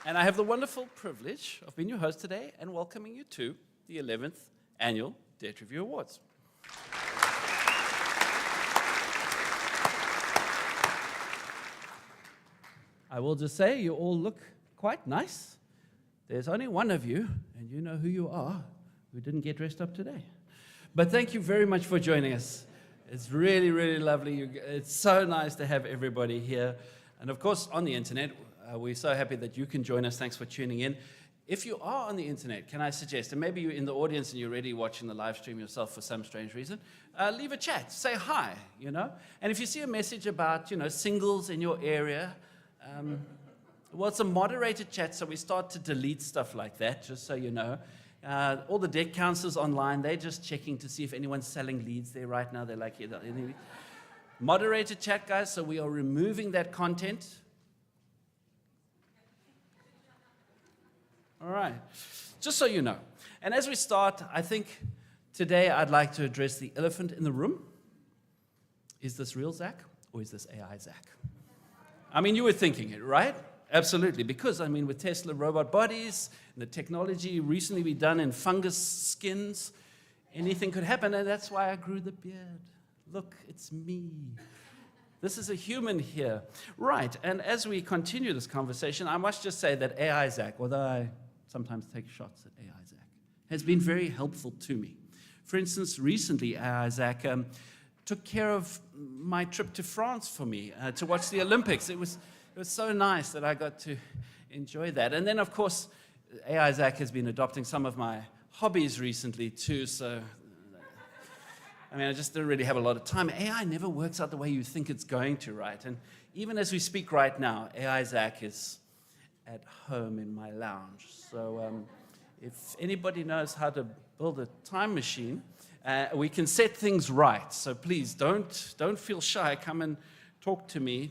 And I have the wonderful privilege of being your host today and welcoming you to the 11th Annual Debt Review Awards. I will just say you all look quite nice. There's only one of you, and you know who you are, who didn't get dressed up today. But thank you very much for joining us. It's really, really lovely. It's so nice to have everybody here. And of course, on the internet, we're so happy that you can join us. Thanks for tuning in. If you are on the internet, can I suggest, and maybe you're in the audience and you're already watching the live stream yourself for some strange reason, leave a chat, say hi, And if you see a message about, singles in your area, well, it's a moderated chat, so we start to delete stuff like that, just so you know. All the debt counselors online, they're just checking to see if anyone's selling leads there right now. They're like, moderated chat, guys, so we are removing that content. All right, just so you know. And as we start, I think today I'd like to address the elephant in the room. Is this real Zach, or is this AI Zach? I mean, you were thinking it, right? Absolutely, because, with Tesla robot bodies, and the technology recently we've done in fungus skins, anything could happen, and that's why I grew the beard. Look, it's me. This is a human here. Right, and as we continue this conversation, I must just say that AI Zach, although I sometimes take shots at AI Zach, has been very helpful to me. For instance, recently AI Zach took care of my trip to France for me to watch the Olympics. It was so nice that I got to enjoy that. And then, of course, AI Zach has been adopting some of my hobbies recently, too. So, I just don't really have a lot of time. AI never works out the way you think it's going to, right? And even as we speak right now, AI Zach is at home in my lounge. So if anybody knows how to build a time machine, we can set things right. So please, don't feel shy. Come and talk to me.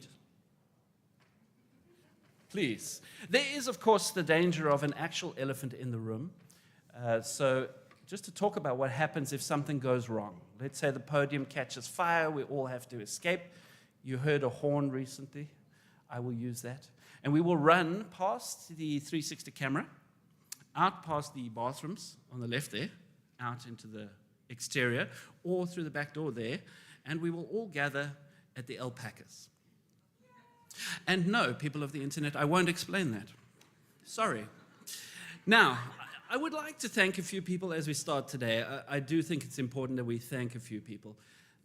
Please. There is, of course, the danger of an actual elephant in the room. So just to talk about what happens if something goes wrong. Let's say the podium catches fire. We all have to escape. You heard a horn recently. I will use that. And we will run past the 360 camera, out past the bathrooms on the left there, out into the exterior, or through the back door there, and we will all gather at the alpacas. And no, people of the internet, I won't explain that. Sorry. Now, I would like to thank a few people as we start today. I do think it's important that we thank a few people.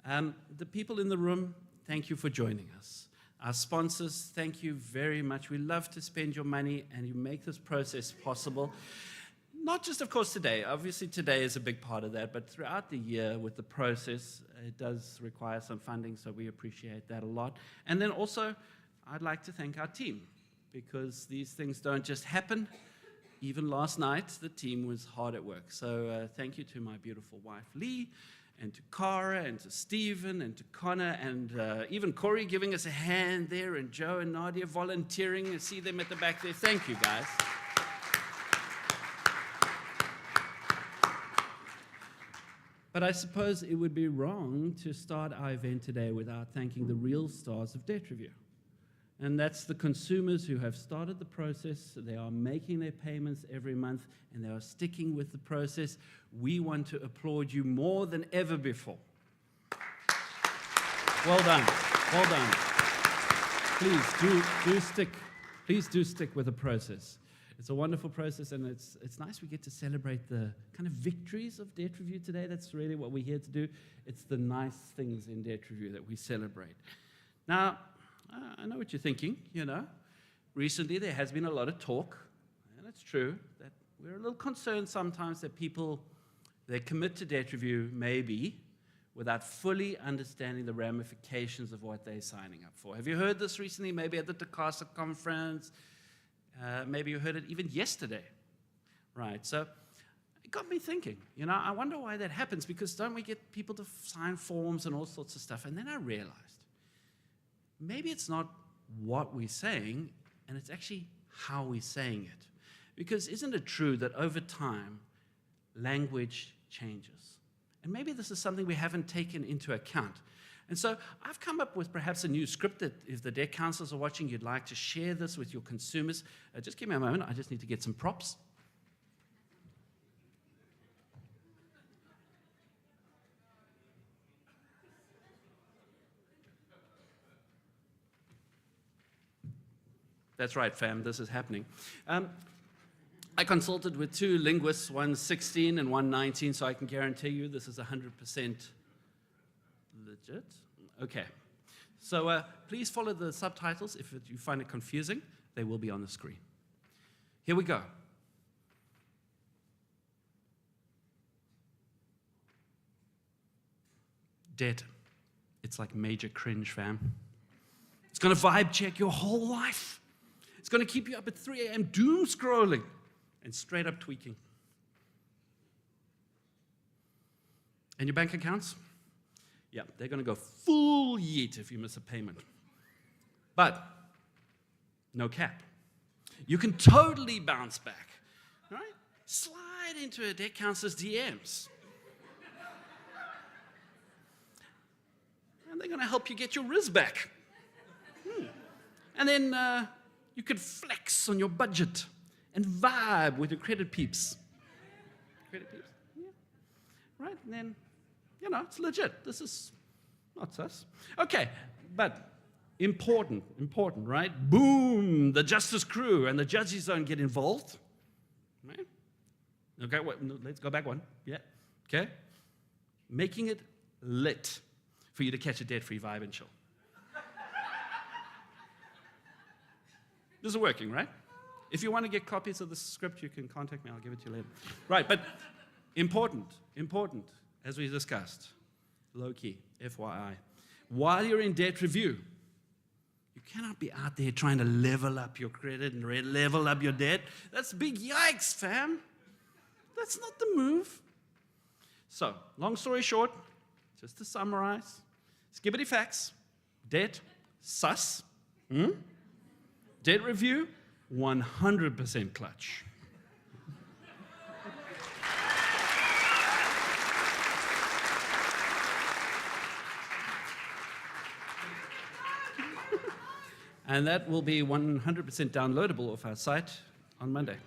The people in the room, thank you for joining us. Our sponsors, thank you very much. We love to spend your money, and you make this process possible. Not just, of course, today. Obviously, today is a big part of that, but throughout the year with the process, it does require some funding, so we appreciate that a lot. And then also, I'd like to thank our team, because these things don't just happen. Even last night, the team was hard at work. So thank you to my beautiful wife, Lee, and to Cara, and to Stephen, and to Connor, and even Corey giving us a hand there, and Joe and Nadia volunteering. You see them at the back there. Thank you, guys. But I suppose it would be wrong to start our event today without thanking the real stars of Debt Review. And that's the consumers who have started the process. They are making their payments every month, and they are sticking with the process. We want to applaud you more than ever before. Well done. Well done. Please do stick with the process. It's a wonderful process, and it's nice we get to celebrate the kind of victories of Debt Review today. That's really what we're here to do. It's the nice things in Debt Review that we celebrate. Now, I know what you're thinking, Recently, there has been a lot of talk, and it's true, that we're a little concerned sometimes that people, they commit to Debt Review, maybe, without fully understanding the ramifications of what they're signing up for. Have you heard this recently? Maybe at the DRA conference. Maybe you heard it even yesterday. Right, so it got me thinking, I wonder why that happens, because don't we get people to sign forms and all sorts of stuff? And then I realized, maybe it's not what we're saying, and it's actually how we're saying it. Because isn't it true that over time, language changes? And maybe this is something we haven't taken into account. And so I've come up with perhaps a new script that if the debt counselors are watching, you'd like to share this with your consumers. Just give me a moment. I just need to get some props. That's right, fam. This is happening. I consulted with 2 linguists, one 16 and one 19, so I can guarantee you this is 100% legit. Okay. So please follow the subtitles. If you find it confusing, they will be on the screen. Here we go. Debt. It's like major cringe, fam. It's going to vibe check your whole life. It's going to keep you up at 3 a.m. doom scrolling and straight up tweaking. And your bank accounts? Yeah, they're going to go full yeet if you miss a payment. But no cap. You can totally bounce back, right? Slide into a debt counselor's DMs. And they're going to help you get your riz back. And then you could flex on your budget and vibe with your credit peeps. Credit peeps? Yeah. Right? And then, it's legit. This is not sus. Okay, but important, right? Boom, the justice crew and the judges don't get involved. Right? Okay, let's go back one. Yeah, okay. Making it lit for you to catch a debt-free vibe and chill. This is working, right? If you want to get copies of the script, you can contact me. I'll give it to you later. Right, but important, as we discussed, low-key, FYI. While you're in debt review, you cannot be out there trying to level up your credit and level up your debt. That's big yikes, fam. That's not the move. So, long story short, just to summarize, skibbity facts, debt, sus, debt review, 100% clutch. And that will be 100% downloadable off our site on Monday.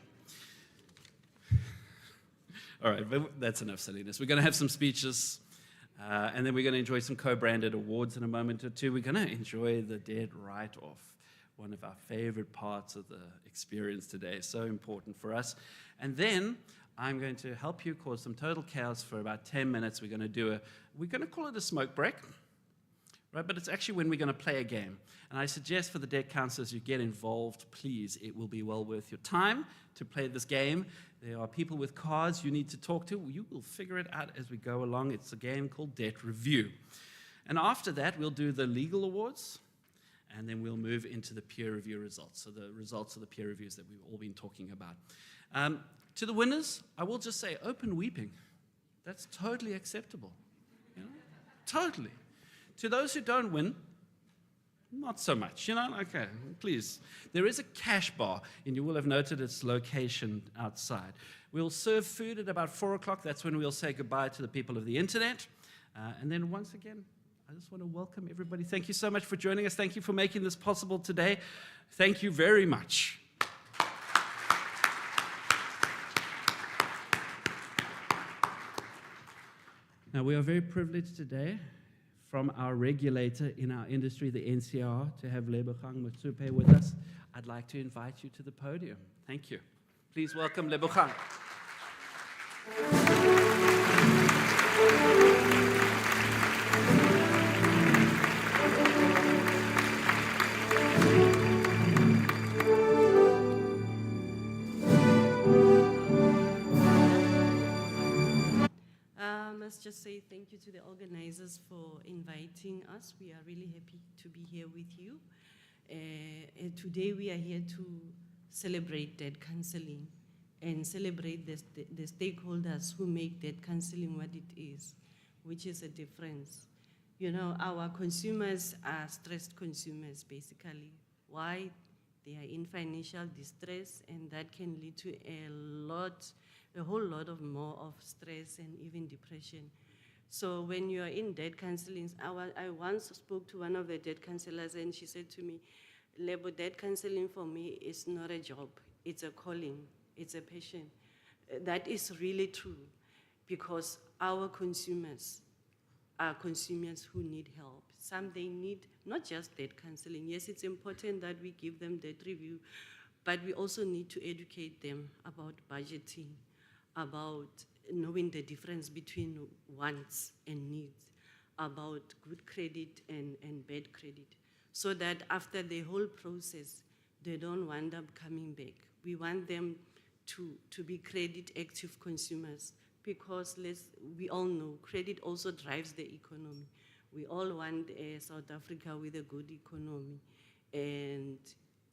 All right, but that's enough silliness. We're going to have some speeches, and then we're going to enjoy some co-branded awards in a moment or two. We're going to enjoy the debt write-off, one of our favorite parts of the experience today. So important for us. And then I'm going to help you cause some total chaos for about 10 minutes. We're going to call it a smoke break. Right, but it's actually when we're going to play a game. And I suggest for the debt counselors you get involved, please. It will be well worth your time to play this game. There are people with cards you need to talk to. You will figure it out as we go along. It's a game called Debt Review. And after that, we'll do the legal awards, and then we'll move into the peer review results. So the results of the peer reviews that we've all been talking about. To the winners, I will just say open weeping. That's totally acceptable. Totally. To those who don't win, not so much, okay, please. There is a cash bar, and you will have noted its location outside. We'll serve food at about 4 o'clock. That's when we'll say goodbye to the people of the internet. And then once again, I just want to welcome everybody. Thank you so much for joining us. Thank you for making this possible today. Thank you very much. Now, we are very privileged today from our regulator in our industry, the NCR, to have Lebogang Motsupe with us. I'd like to invite you to the podium. Thank you. Please welcome Lebogang. Let's just say thank you to the organizers for inviting us. We are really happy to be here with you. Today we are here to celebrate debt counseling and celebrate the stakeholders who make debt counseling what it is, which is a difference. Our consumers are stressed consumers, basically. Why? They are in financial distress, and that can lead to a whole lot of more of stress and even depression. So when you are in debt counseling, I once spoke to one of the debt counselors and she said to me, Lebo, debt counseling for me is not a job, it's a calling, it's a passion. That is really true because our consumers are consumers who need help. Some they need not just debt counseling. Yes, it's important that we give them debt review, but we also need to educate them about budgeting, about knowing the difference between wants and needs, about good credit and bad credit, so that after the whole process, they don't wind up coming back. We want them to be credit active consumers because we all know credit also drives the economy. We all want South Africa with a good economy. And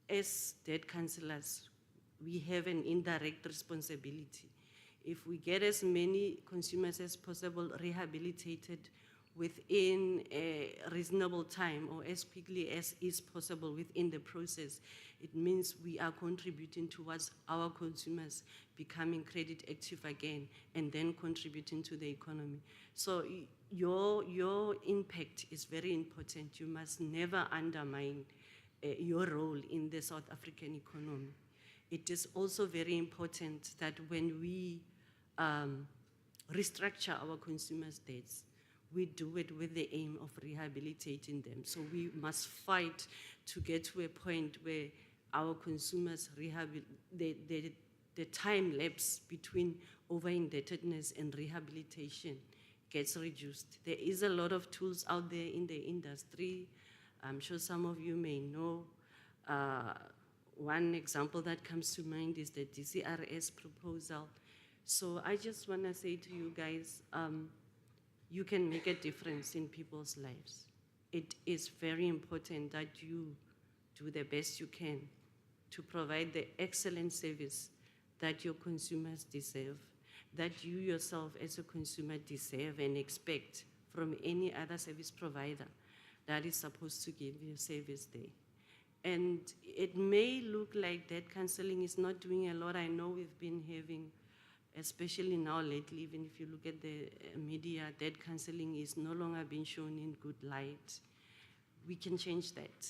as debt counselors, we have an indirect responsibility. If we get as many consumers as possible rehabilitated within a reasonable time or as quickly as is possible within the process, it means we are contributing towards our consumers becoming credit active again and then contributing to the economy. So your impact is very important. You must never undermine your role in the South African economy. It is also very important that when we restructure our consumers' debts, we do it with the aim of rehabilitating them. So we must fight to get to a point where our consumers the time lapse between over-indebtedness and rehabilitation gets reduced. There is a lot of tools out there in the industry. I'm sure some of you may know. One example that comes to mind is the DCRS proposal. So I just want to say to you guys, you can make a difference in people's lives. It is very important that you do the best you can to provide the excellent service that your consumers deserve, that you yourself as a consumer deserve and expect from any other service provider that is supposed to give you service there. And it may look like debt counseling is not doing a lot. I know we've been having, especially now lately, even if you look at the media, debt counseling is no longer being shown in good light. We can change that.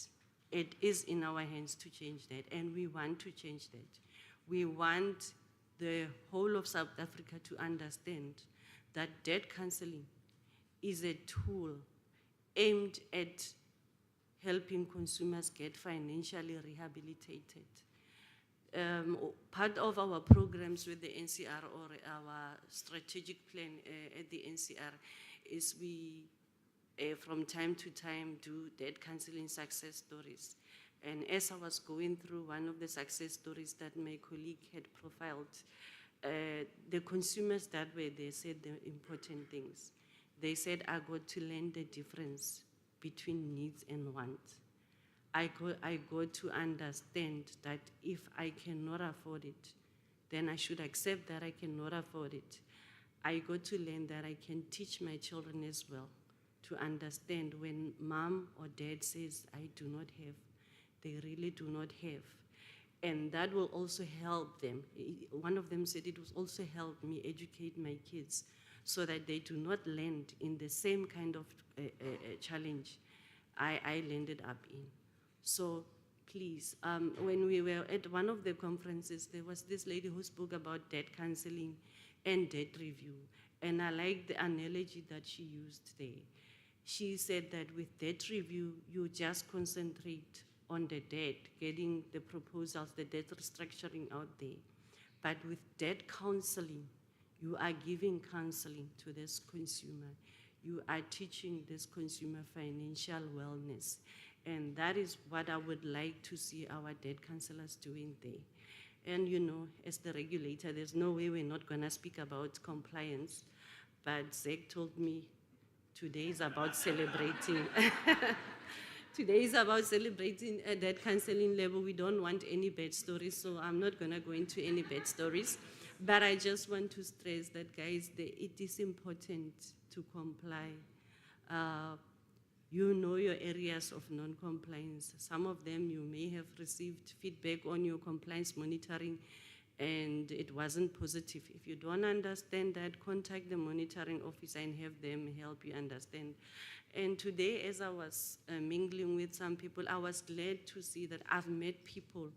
It is in our hands to change that, and we want to change that. We want the whole of South Africa to understand that debt counseling is a tool aimed at helping consumers get financially rehabilitated. Part of our programs with the NCR or our strategic plan at the NCR is we, from time to time, do debt counseling success stories. And as I was going through one of the success stories that my colleague had profiled, the consumers that were there said the important things. They said, I got to learn the difference between needs and wants. I got to understand that if I cannot afford it, then I should accept that I cannot afford it. I got to learn that I can teach my children as well to understand when mom or dad says, I do not have, they really do not have. And that will also help them. One of them said it will also help me educate my kids so that they do not land in the same kind of challenge I landed up in. So please, when we were at one of the conferences, there was this lady who spoke about debt counseling and debt review. And I like the analogy that she used there. She said that with debt review, you just concentrate on the debt, getting the proposals, the debt restructuring out there. But with debt counseling, you are giving counseling to this consumer. You are teaching this consumer financial wellness. And that is what I would like to see our debt counselors doing there. And you know, as the regulator, there's no way we're not gonna speak about compliance. But Zach told me today is about celebrating. Today is about celebrating a debt counseling level. We don't want any bad stories, so I'm not gonna go into any bad stories. But I just want to stress that, guys, it is important to comply. You know your areas of non-compliance. Some of them you may have received feedback on your compliance monitoring and it wasn't positive. If you don't understand that, contact the monitoring officer and have them help you understand. And today, as I was mingling with some people, I was glad to see that I've met people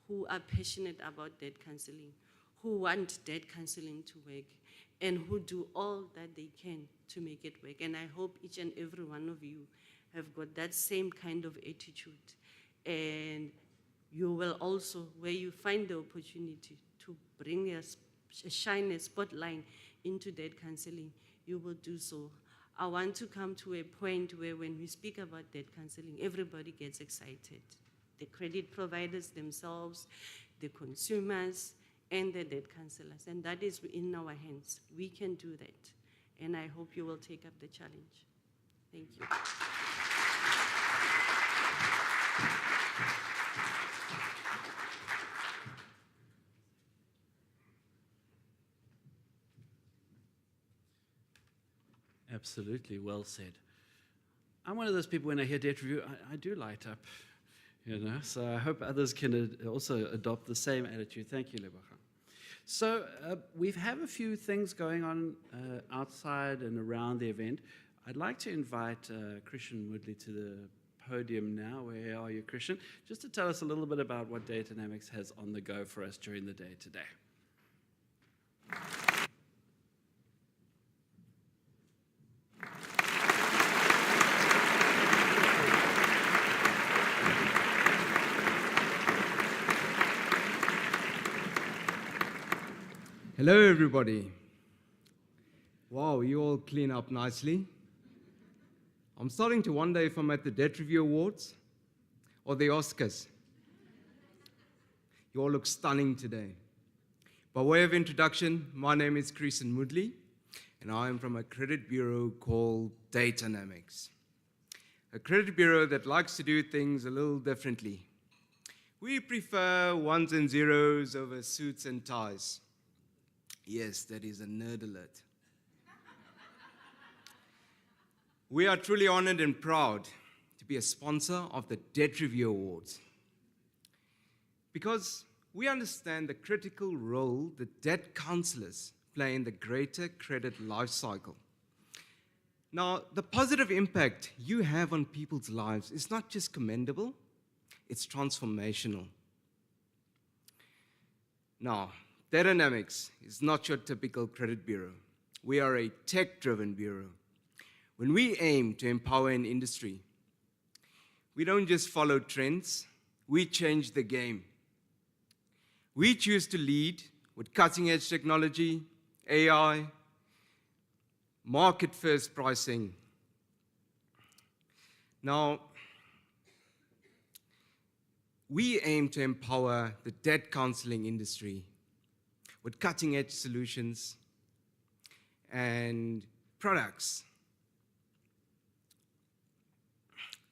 who are passionate about debt counseling, who want debt counseling to work, and who do all that they can to make it work. And I hope each and every one of you have got that same kind of attitude. And you will also, where you find the opportunity to bring a shine, a spotlight into debt counseling, you will do so. I want to come to a point where when we speak about debt counseling, everybody gets excited. The credit providers themselves, the consumers, and the debt counselors. And that is in our hands. We can do that. And I hope you will take up the challenge. Thank you. Absolutely, well said. I'm one of those people, when I hear debt review, I do light up, so I hope others can also adopt the same attitude. Thank you, Leboga. So we have a few things going on outside and around the event. I'd like to invite Christian Woodley to the podium now. Where are you, Christian? Just to tell us a little bit about what Datadynamics has on the go for us during the day today. Hello, everybody. Wow, you all clean up nicely. I'm starting to wonder if I'm at the Debt Review Awards or the Oscars. You all look stunning today. By way of introduction, my name is Christian Woodley, and I am from a credit bureau called Datadynamics. A credit bureau that likes to do things a little differently. We prefer ones and zeros over suits and ties. Yes, that is a nerd alert. We are truly honored and proud to be a sponsor of the Debt Review Awards because we understand the critical role that debt counselors play in the greater credit life cycle. Now, the positive impact you have on people's lives is not just commendable, it's transformational. Now, Datadynamics is not your typical credit bureau. We are a tech-driven bureau. When we aim to empower an industry, we don't just follow trends, we change the game. We choose to lead with cutting-edge technology, AI, market-first pricing. Now, we aim to empower the debt counseling industry with cutting-edge solutions and products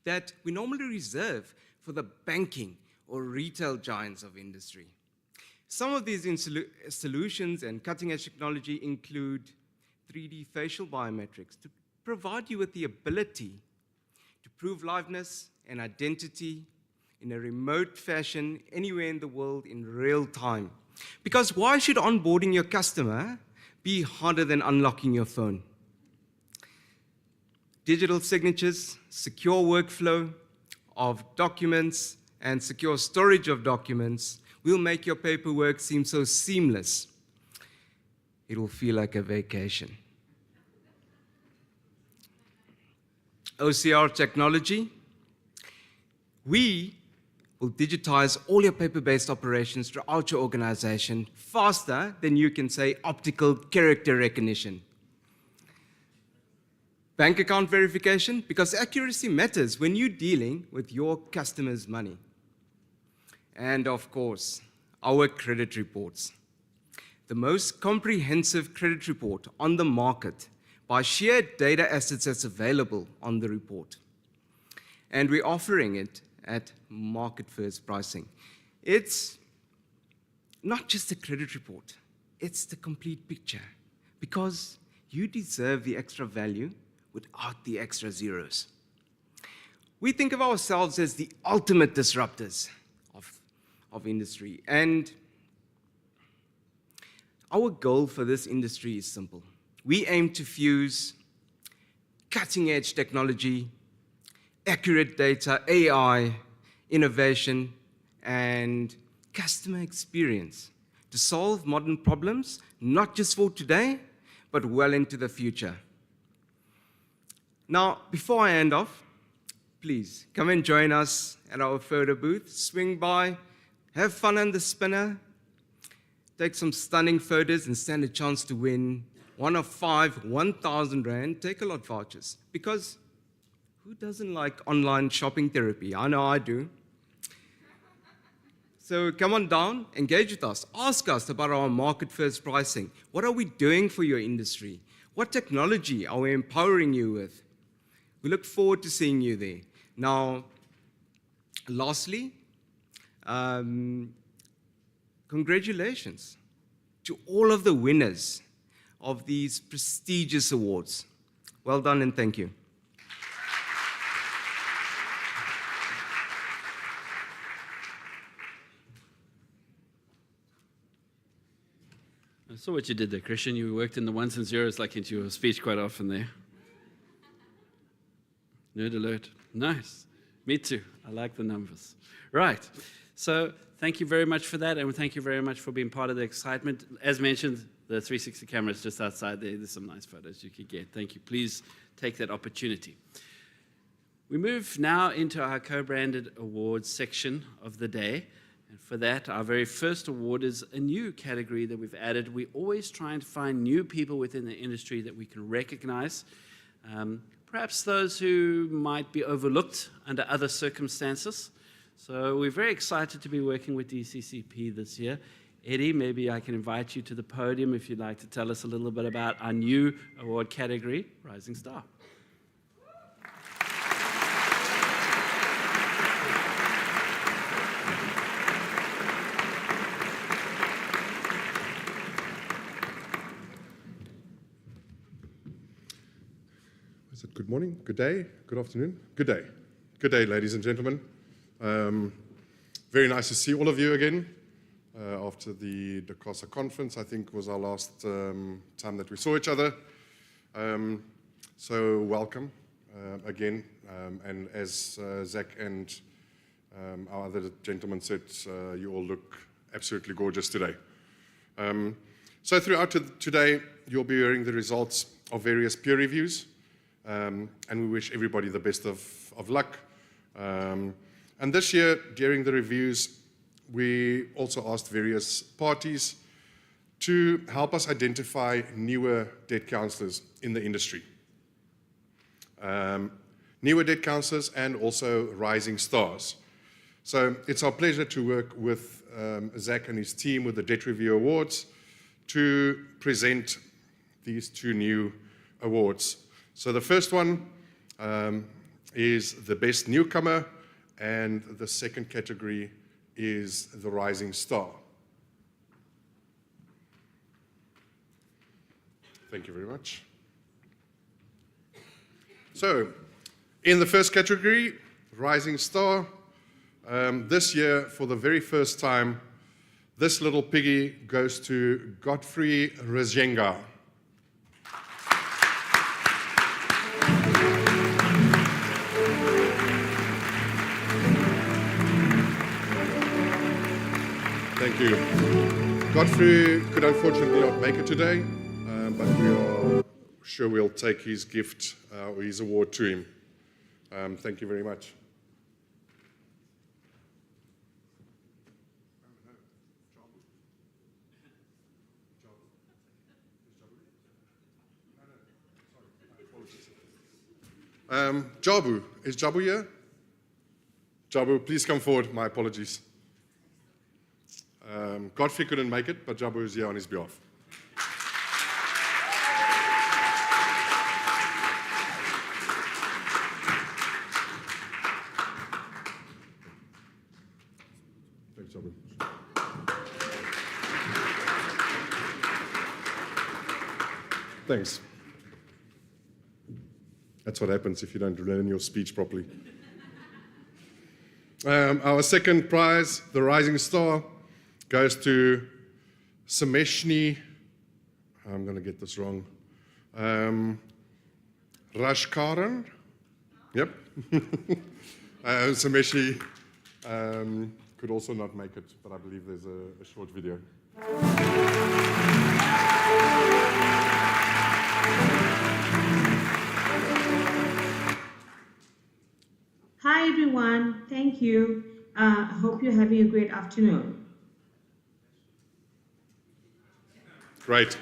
that we normally reserve for the banking or retail giants of industry. Some of these solutions and cutting-edge technology include 3D facial biometrics to provide you with the ability to prove liveness and identity in a remote fashion anywhere in the world in real time. Because why should onboarding your customer be harder than unlocking your phone? Digital signatures, secure workflow of documents, and secure storage of documents will make your paperwork seem so seamless. It will feel like a vacation. OCR technology. We will digitize all your paper-based operations throughout your organization faster than you can say optical character recognition. Bank account verification, because accuracy matters when you're dealing with your customers' money. And of course, our credit reports. The most comprehensive credit report on the market by sheer data assets that's available on the report. And we're offering it at market-first pricing. It's not just a credit report, it's the complete picture, because you deserve the extra value without the extra zeros. We think of ourselves as the ultimate disruptors of industry, and Our goal for this industry is simple. We aim to fuse cutting-edge technology, accurate data, AI, innovation, and customer experience to solve modern problems, not just for today, but well into the future. Now, before I end off, please come and join us at our photo booth. Swing by, have fun on the spinner, take some stunning photos, and stand a chance to win one of 5 1,000 Rand Take-A-Lot vouchers. Because who doesn't like online shopping therapy? I know I do. So come on down, engage with us, ask us about our market-first pricing. What are we doing for your industry? What technology are we empowering you with? We look forward to seeing you there. Now, lastly, congratulations to all of the winners of these prestigious awards. Well done and thank you. I saw what you did there, Christian. You worked in the ones and zeros like into your speech quite often there. Nerd alert. Nice. Me too. I like the numbers. Right. So thank you very much for that, and thank you very much for being part of the excitement. As mentioned, the 360 camera is just outside there. There's some nice photos you could get. Thank you. Please take that opportunity. We move now into our co-branded awards section of the day. And for that, our very first award is a new category that we've added. We're always trying to find new people within the industry that we can recognize. Perhaps those who might be overlooked under other circumstances. So we're very excited to be working with DCCP this year. Eddie, maybe I can invite you to the podium if you'd like to tell us a little bit about our new award category, Rising Star. Good morning, good day, good afternoon, good day. Good day, ladies and gentlemen. Very nice to see all of you again after the DACASA conference. I think was our last time that we saw each other. So welcome again. And as Zach and our other gentleman said, you all look absolutely gorgeous today. So throughout today, you'll be hearing the results of various peer reviews. And we wish everybody the best of luck. And this year, during the reviews, we also asked various parties to help us identify newer debt counselors in the industry. Newer debt counselors and also rising stars. So it's our pleasure to work with Zach and his team with the Debt Review Awards to present these 2 new awards. So the first one is the Best Newcomer, and the second category is the Rising Star. Thank you very much. So, in the first category, Rising Star, this year, for the very first time, this little piggy goes to Debtfree Rajenga. Thank you. Debtfree could unfortunately not make it today, but we are sure we'll take his gift or his award to him. Thank you very much. Jabu, is Jabu here? Jabu, please come forward. My apologies. Godfrey couldn't make it, but Jabu is here on his behalf. Thanks, Jabu. Thanks. That's what happens if you don't learn your speech properly. Our second prize, the Rising Star, goes to Sameshni I'm going to get this wrong. Rashkaran? Yep. Sameshi could also not make it, but I believe there's a short video. Hi everyone, thank you. I hope you're having a great afternoon. Great.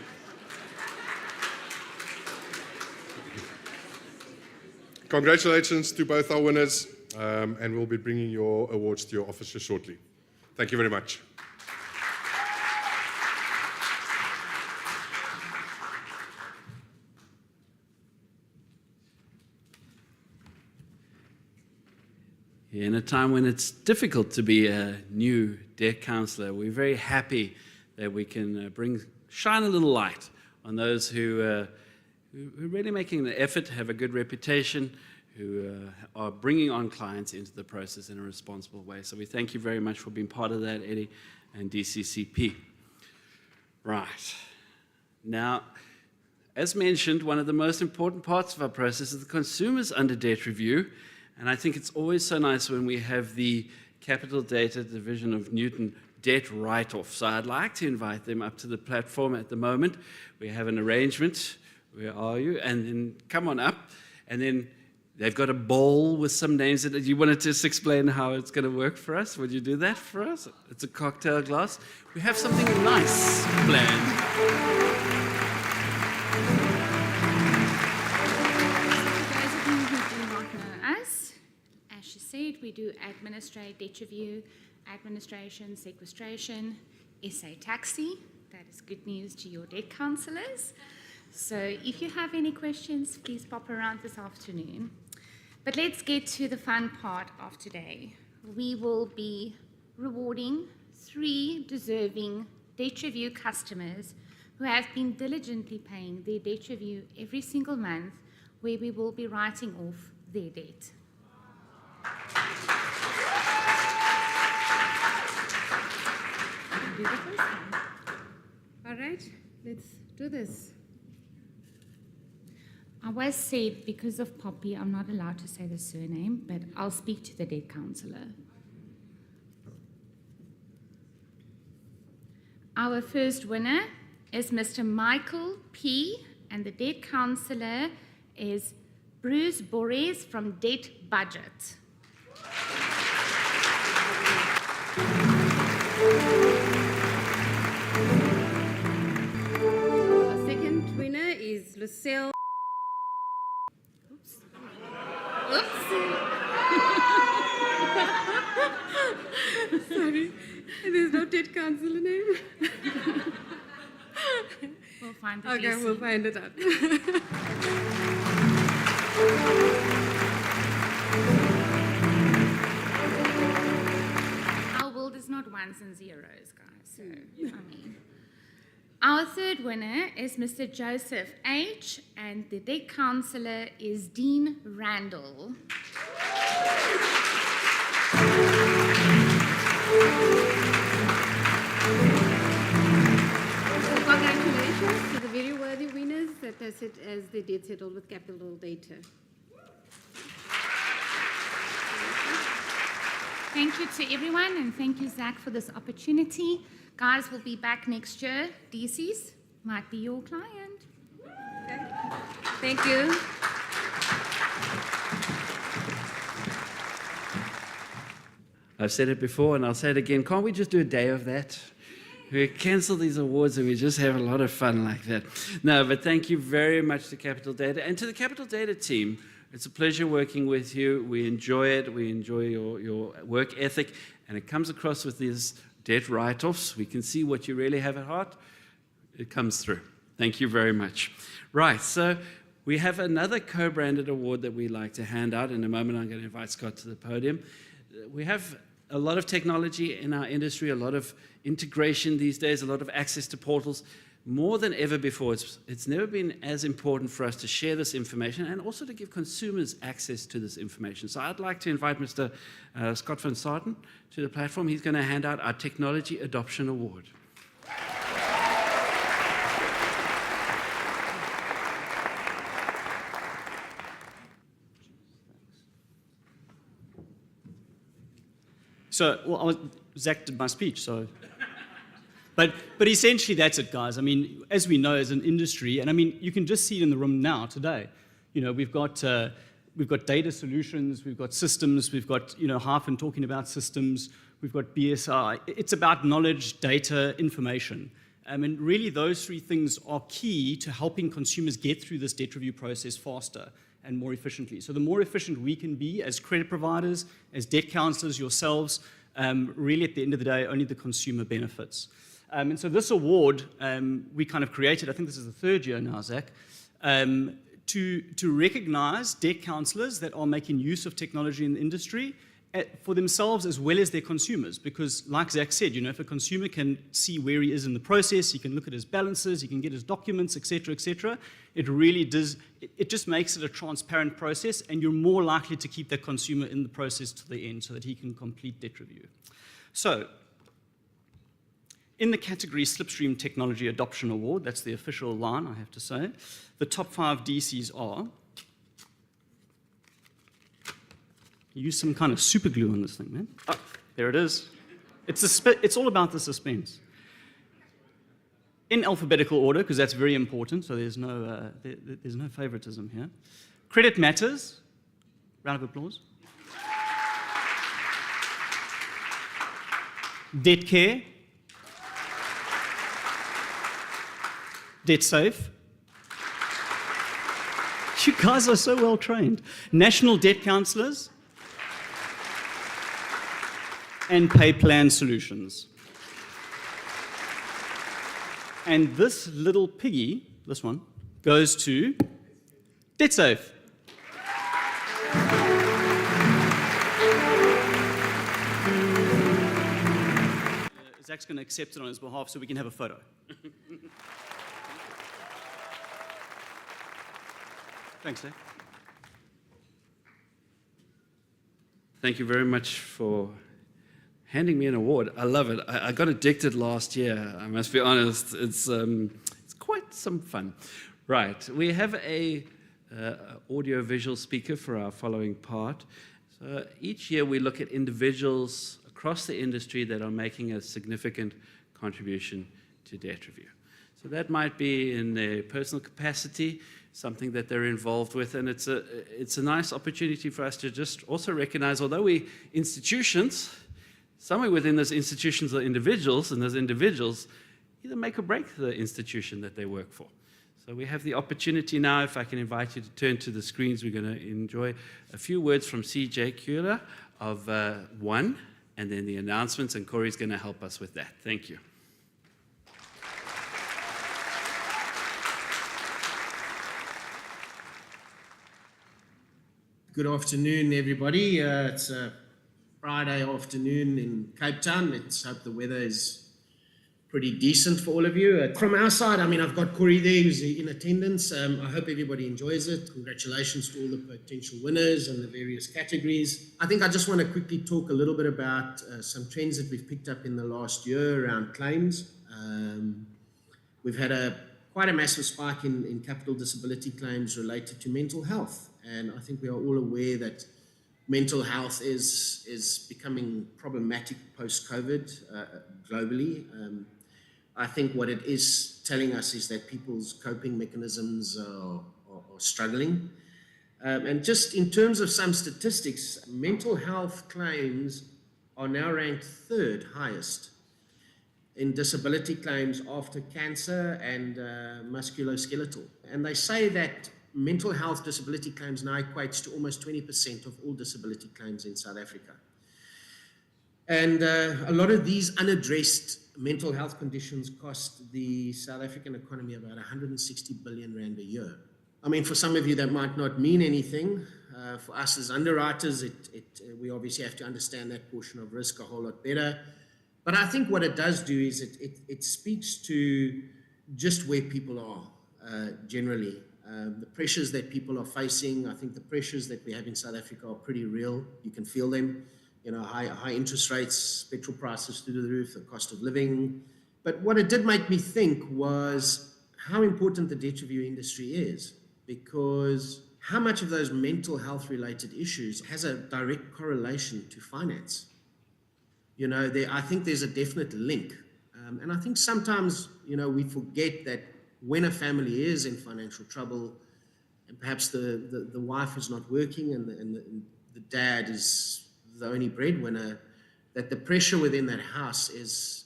Congratulations to both our winners, and we'll be bringing your awards to your offices shortly. Thank you very much. In a time when it's difficult to be a new debt counselor, we're very happy that we can shine a little light on those who are really making an effort, have a good reputation, who are bringing on clients into the process in a responsible way. So we thank you very much for being part of that, Eddie, and DCCP. Right. Now, as mentioned, one of the most important parts of our process is the consumers under debt review. And I think it's always so nice when we have the Capital Data Division of Newton debt write-off. So I'd like to invite them up to the platform at the moment. We have an arrangement. Where are you? And then come on up. And then they've got a bowl with some names in it. You want to just explain how it's going to work for us? Would you do that for us? It's a cocktail glass. We have something nice planned. We do administrate, debt review, administration, sequestration, SA taxi. That is good news to your debt counsellors. So if you have any questions, please pop around this afternoon. But let's get to the fun part of today. We will be rewarding 3 deserving debt review customers who have been diligently paying their debt review every single month, where we will be writing off their debt. Do the first one. All right, let's do this. I was said, because of Poppy, I'm not allowed to say the surname, but I'll speak to the debt counsellor. Our first winner is Mr. Michael P., and the debt counsellor is Bruce Borres from Debt Budget. Our second winner is Lucille. Oops. Sorry, there's no debt counselor name. We'll find it. Okay, we'll find it out. Our world is not ones and zeros, guys. So, I mean. Our third winner is Mr. Joseph H., and the debt counsellor is Dean Randall. Congratulations to the very worthy winners that does it as they did settle with Capital Data. Thank you to everyone, and thank you, Zach, for this opportunity. Guys, we'll be back next year. DC's might be your client. Okay. Thank you. I've said it before and I'll say it again. Can't we just do a day of that? We cancel these awards and we just have a lot of fun like that. No, but thank you very much to Capital Data and to the Capital Data team. It's a pleasure working with you. We enjoy it. We enjoy your work ethic. And it comes across with these debt write-offs. We can see what you really have at heart. It comes through. Thank you very much. Right, so we have another co-branded award that we like to hand out. In a moment, I'm going to invite Scott to the podium. We have a lot of technology in our industry, a lot of integration these days, a lot of access to portals. More than ever before, it's never been as important for us to share this information and also to give consumers access to this information. So I'd like to invite Mr. Scott van Sarten to the platform. He's going to hand out our Technology Adoption Award. So, well, Zach did my speech, so... But essentially that's it, guys. I mean, as we know as an industry, and I mean, you can just see it in the room now, today. You know, we've got data solutions, we've got systems, we've got, you know, Hyphen talking about systems, we've got BSI. It's about knowledge, data, information. And really those three things are key to helping consumers get through this debt review process faster and more efficiently. So the more efficient we can be as credit providers, as debt counselors, yourselves, really at the end of the day, only the consumer benefits. And so this award we kind of created, I think this is the third year now, Zach, to recognize debt counselors that are making use of technology in the industry for themselves as well as their consumers. Because like Zach said, you know, if a consumer can see where he is in the process, he can look at his balances, he can get his documents, etc., it really does, it just makes it a transparent process, and you're more likely to keep that consumer in the process to the end so that he can complete debt review. So, in the category Slipstream Technology Adoption Award, that's the official line, I have to say, the top 5 DCs are... Use some kind of super glue on this thing, man. Oh, there it is. It's all about the suspense. In alphabetical order, because that's very important, so there's no favoritism here. Credit Matters. Round of applause. Debt Care. Debt Safe. You guys are so well trained. National Debt Counselors. And Pay Plan Solutions. And this little piggy, this one, goes to Debt Safe. Zach's going to accept it on his behalf so we can have a photo. Thanks, Zach. Thank you very much for handing me an award. I love it. I got addicted last year, I must be honest. It's quite some fun. Right, we have a audio-visual speaker for our following part. So each year we look at individuals across the industry that are making a significant contribution to debt review. So that might be in their personal capacity, something that they're involved with, and it's a nice opportunity for us to just also recognize, although we institutions, somewhere within those institutions are individuals, and those individuals either make or break the institution that they work for. So we have the opportunity now, if I can invite you to turn to the screens, we're going to enjoy a few words from CJ Kula of One, and then the announcements, and Corey's going to help us with that. Thank you. Good afternoon, everybody. It's a Friday afternoon in Cape Town. Let's hope the weather is pretty decent for all of you. From our side, I mean, I've got Corey there who's in attendance. I hope everybody enjoys it. Congratulations to all the potential winners and the various categories. I think I just want to quickly talk a little bit about some trends that we've picked up in the last year around claims. We've had quite a massive spike in capital disability claims related to mental health. And I think we are all aware that mental health is becoming problematic post-COVID globally. I think what it is telling us is that people's coping mechanisms are struggling. And just in terms of some statistics, mental health claims are now ranked 3rd highest in disability claims after cancer and musculoskeletal. And they say that mental health disability claims now equates to almost 20% of all disability claims in South Africa. And a lot of these unaddressed mental health conditions cost the South African economy about 160 billion rand a year. I mean, for some of you that might not mean anything. For us as underwriters, we obviously have to understand that portion of risk a whole lot better. But I think what it does do is it speaks to just where people are generally. The pressures that people are facing, I think the pressures that we have in South Africa are pretty real. You can feel them, you know, high interest rates, petrol prices through the roof, the cost of living. But what it did make me think was how important the debt review industry is, because how much of those mental health related issues has a direct correlation to finance. I think there's a definite link. And I think sometimes, we forget that when a family is in financial trouble, and perhaps the wife is not working and the dad is the only breadwinner, that the pressure within that house is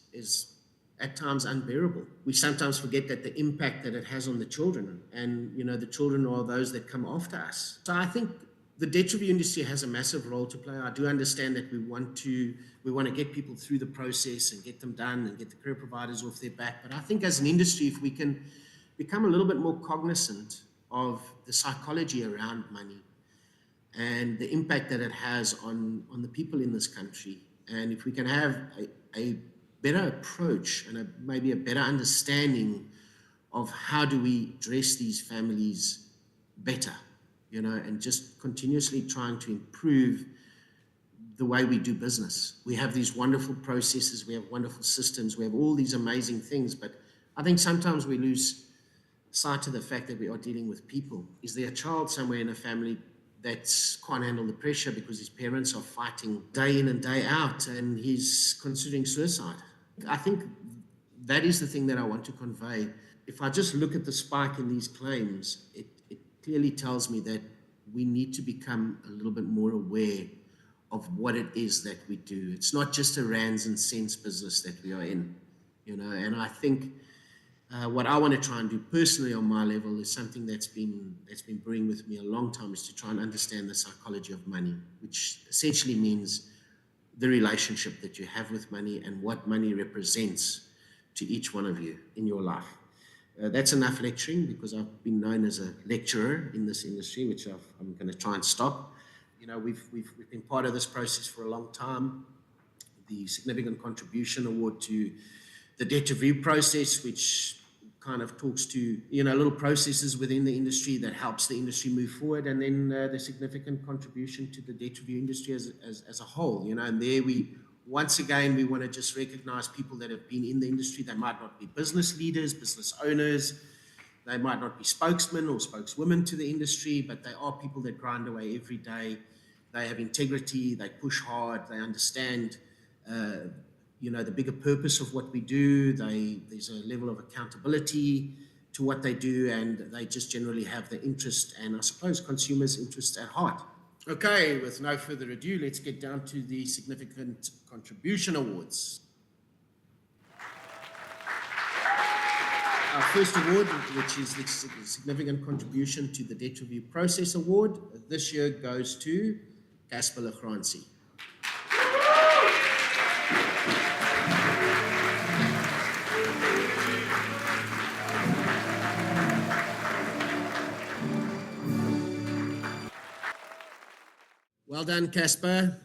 at times unbearable. We sometimes forget that the impact that it has on the children, and the children are those that come after us. So I think the debt review industry has a massive role to play. I do understand that we want to get people through the process and get them done and get the credit providers off their back. But I think as an industry, if we can become a little bit more cognizant of the psychology around money and the impact that it has on the people in this country, and if we can have a better approach and maybe a better understanding of how do we address these families better, and just continuously trying to improve the way we do business. We have these wonderful processes, we have wonderful systems, we have all these amazing things, but I think sometimes we lose sight of the fact that we are dealing with people. Is there a child somewhere in a family that can't handle the pressure because his parents are fighting day in and day out and he's considering suicide? I think that is the thing that I want to convey. If I just look at the spike in these claims, it clearly tells me that we need to become a little bit more aware of what it is that we do. It's not just a rands and cents business that we are in, and I think what I want to try and do personally on my level is something that's been brewing with me a long time, is to try and understand the psychology of money, which essentially means the relationship that you have with money and what money represents to each one of you in your life. That's enough lecturing, because I've been known as a lecturer in this industry, which I'm going to try and stop. We've been part of this process for a long time. The significant contribution award to the debt review process, which kind of talks to little processes within the industry that helps the industry move forward, and then the significant contribution to the debt review industry as a whole. And there once again we want to just recognize people that have been in the industry. They might not be business leaders, business owners, they might not be spokesmen or spokeswomen to the industry, but they are people that grind away every day. They have integrity, they push hard, they understand the bigger purpose of what we do. There's a level of accountability to what they do, and they just generally have the interest and I suppose consumers' interest at heart. Okay, with no further ado, let's get down to the significant contribution awards. Our first award, which is the significant contribution to the debt review process award, this year goes to Casper Lechransie. Well done, Casper.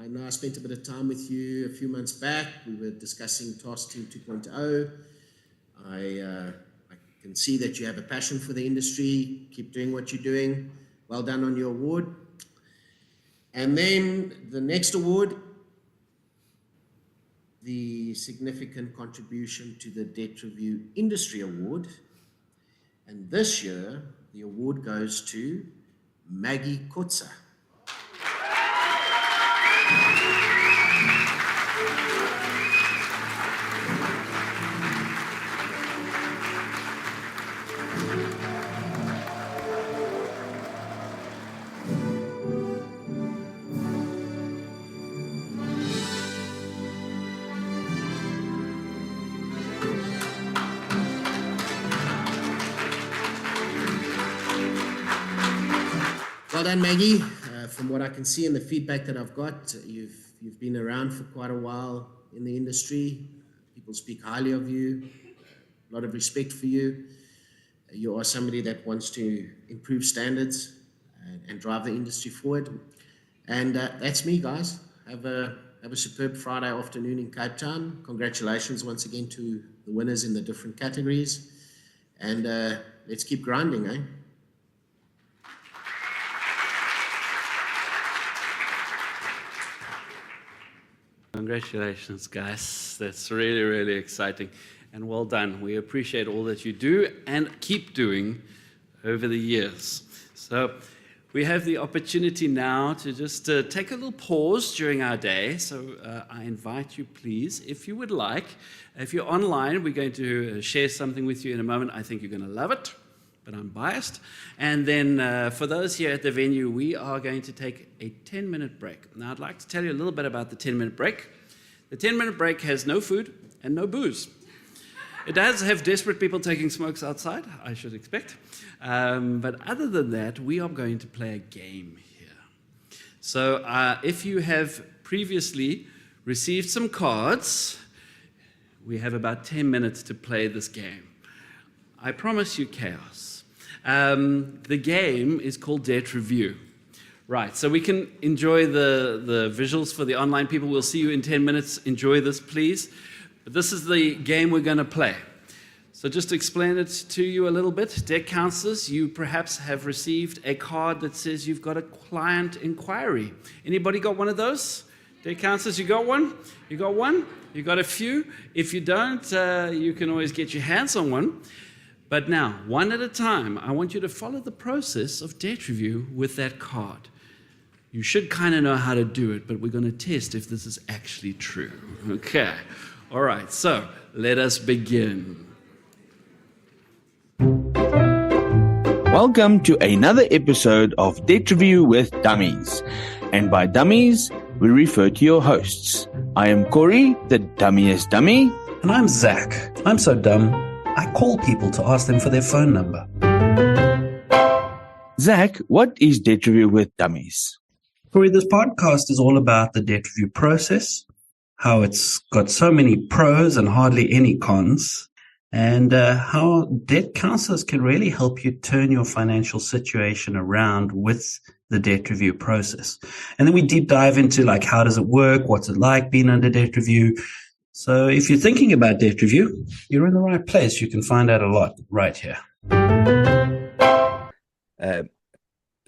I know I spent a bit of time with you a few months back. We were discussing Task Team 2.0. I can see that you have a passion for the industry. Keep doing what you're doing. Well done on your award. And then the next award, the significant contribution to the Debt Review Industry Award. And this year, the award goes to Maggie Kotza. Well done, Maggie. From what I can see and the feedback that I've got, you've been around for quite a while in the industry. People speak highly of you, a lot of respect for you. You are somebody that wants to improve standards and drive the industry forward. And that's me, guys. Have a superb Friday afternoon in Cape Town. Congratulations once again to the winners in the different categories. And let's keep grinding, eh? Congratulations, guys. That's really, really exciting. And well done. We appreciate all that you do and keep doing over the years. So we have the opportunity now to just take a little pause during our day. So I invite you, please, if you would like, if you're online, we're going to share something with you in a moment. I think you're going to love it, but I'm biased. And then for those here at the venue, we are going to take a 10-minute break. Now, I'd like to tell you a little bit about the 10-minute break. The 10-minute break has no food and no booze. It does have desperate people taking smokes outside, I should expect. But other than that, we are going to play a game here. So if you have previously received some cards, we have about 10 minutes to play this game. I promise you chaos. The game is called Debt Review. Right, so we can enjoy the visuals for the online people. We'll see you in 10 minutes. Enjoy this, please. But this is the game we're going to play. So just to explain it to you a little bit, debt counselors, you perhaps have received a card that says you've got a client inquiry. Anybody got one of those? Debt counselors, you got one? You got one? You got a few? If you don't, you can always get your hands on one. But now, one at a time, I want you to follow the process of debt review with that card. You should kind of know how to do it, but we're going to test if this is actually true. Okay. All right, so let us begin. Welcome to another episode of Debt Review with Dummies. And by dummies, we refer to your hosts. I am Corey, the dummiest dummy. And I'm Zach. I'm so dumb, I call people to ask them for their phone number. Zach, what is Debt Review with Dummies? Corey, this podcast is all about the debt review process, how it's got so many pros and hardly any cons, and how debt counselors can really help you turn your financial situation around with the debt review process. And then we deep dive into like, how does it work? What's it like being under debt review? So if you're thinking about debt review, you're in the right place. You can find out a lot right here.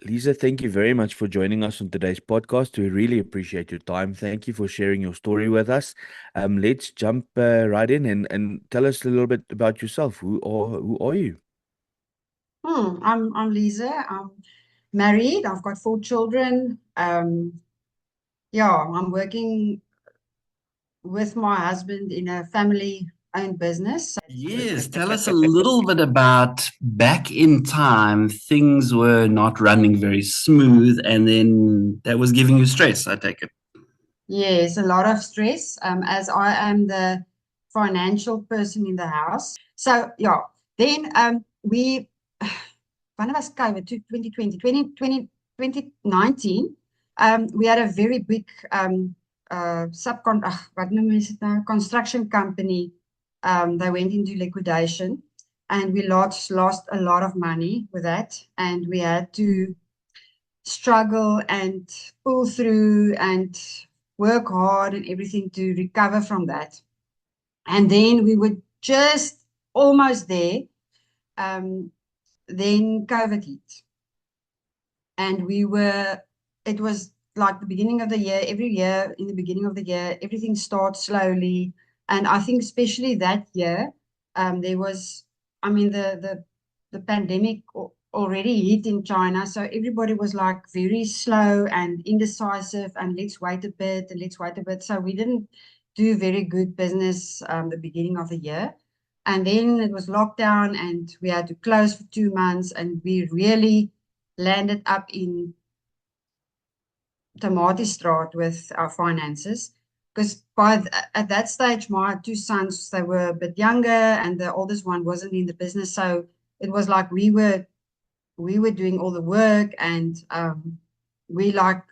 Lisa, thank you very much for joining us on today's podcast. We really appreciate your time. Thank you for sharing your story with us. Let's jump right in and tell us a little bit about yourself. Who are you? I'm Lisa. I'm married. I've got 4 children. I'm working with my husband in a family-owned business. Yes, tell us a little bit about back in time, things were not running very smooth, and then that was giving you stress, I take it. Yes, a lot of stress, as I am the financial person in the house. So, then we, when was COVID, 2019, we had a very big construction company. They went into liquidation, and we lost a lot of money with that, and we had to struggle and pull through and work hard and everything to recover from that. And then we were just almost there. Then COVID hit, and it was like the beginning of the year. Every year in the beginning of the year, everything starts slowly. And I think especially that year, there was, the pandemic already hit in China. So everybody was like very slow and indecisive, and let's wait a bit. So we didn't do very good business the beginning of the year. And then it was lockdown, and we had to close for 2 months, and we really landed up in Tomatistraat with our finances. Because at that stage, my 2 sons, they were a bit younger, and the oldest one wasn't in the business. So it was like we were doing all the work, and we like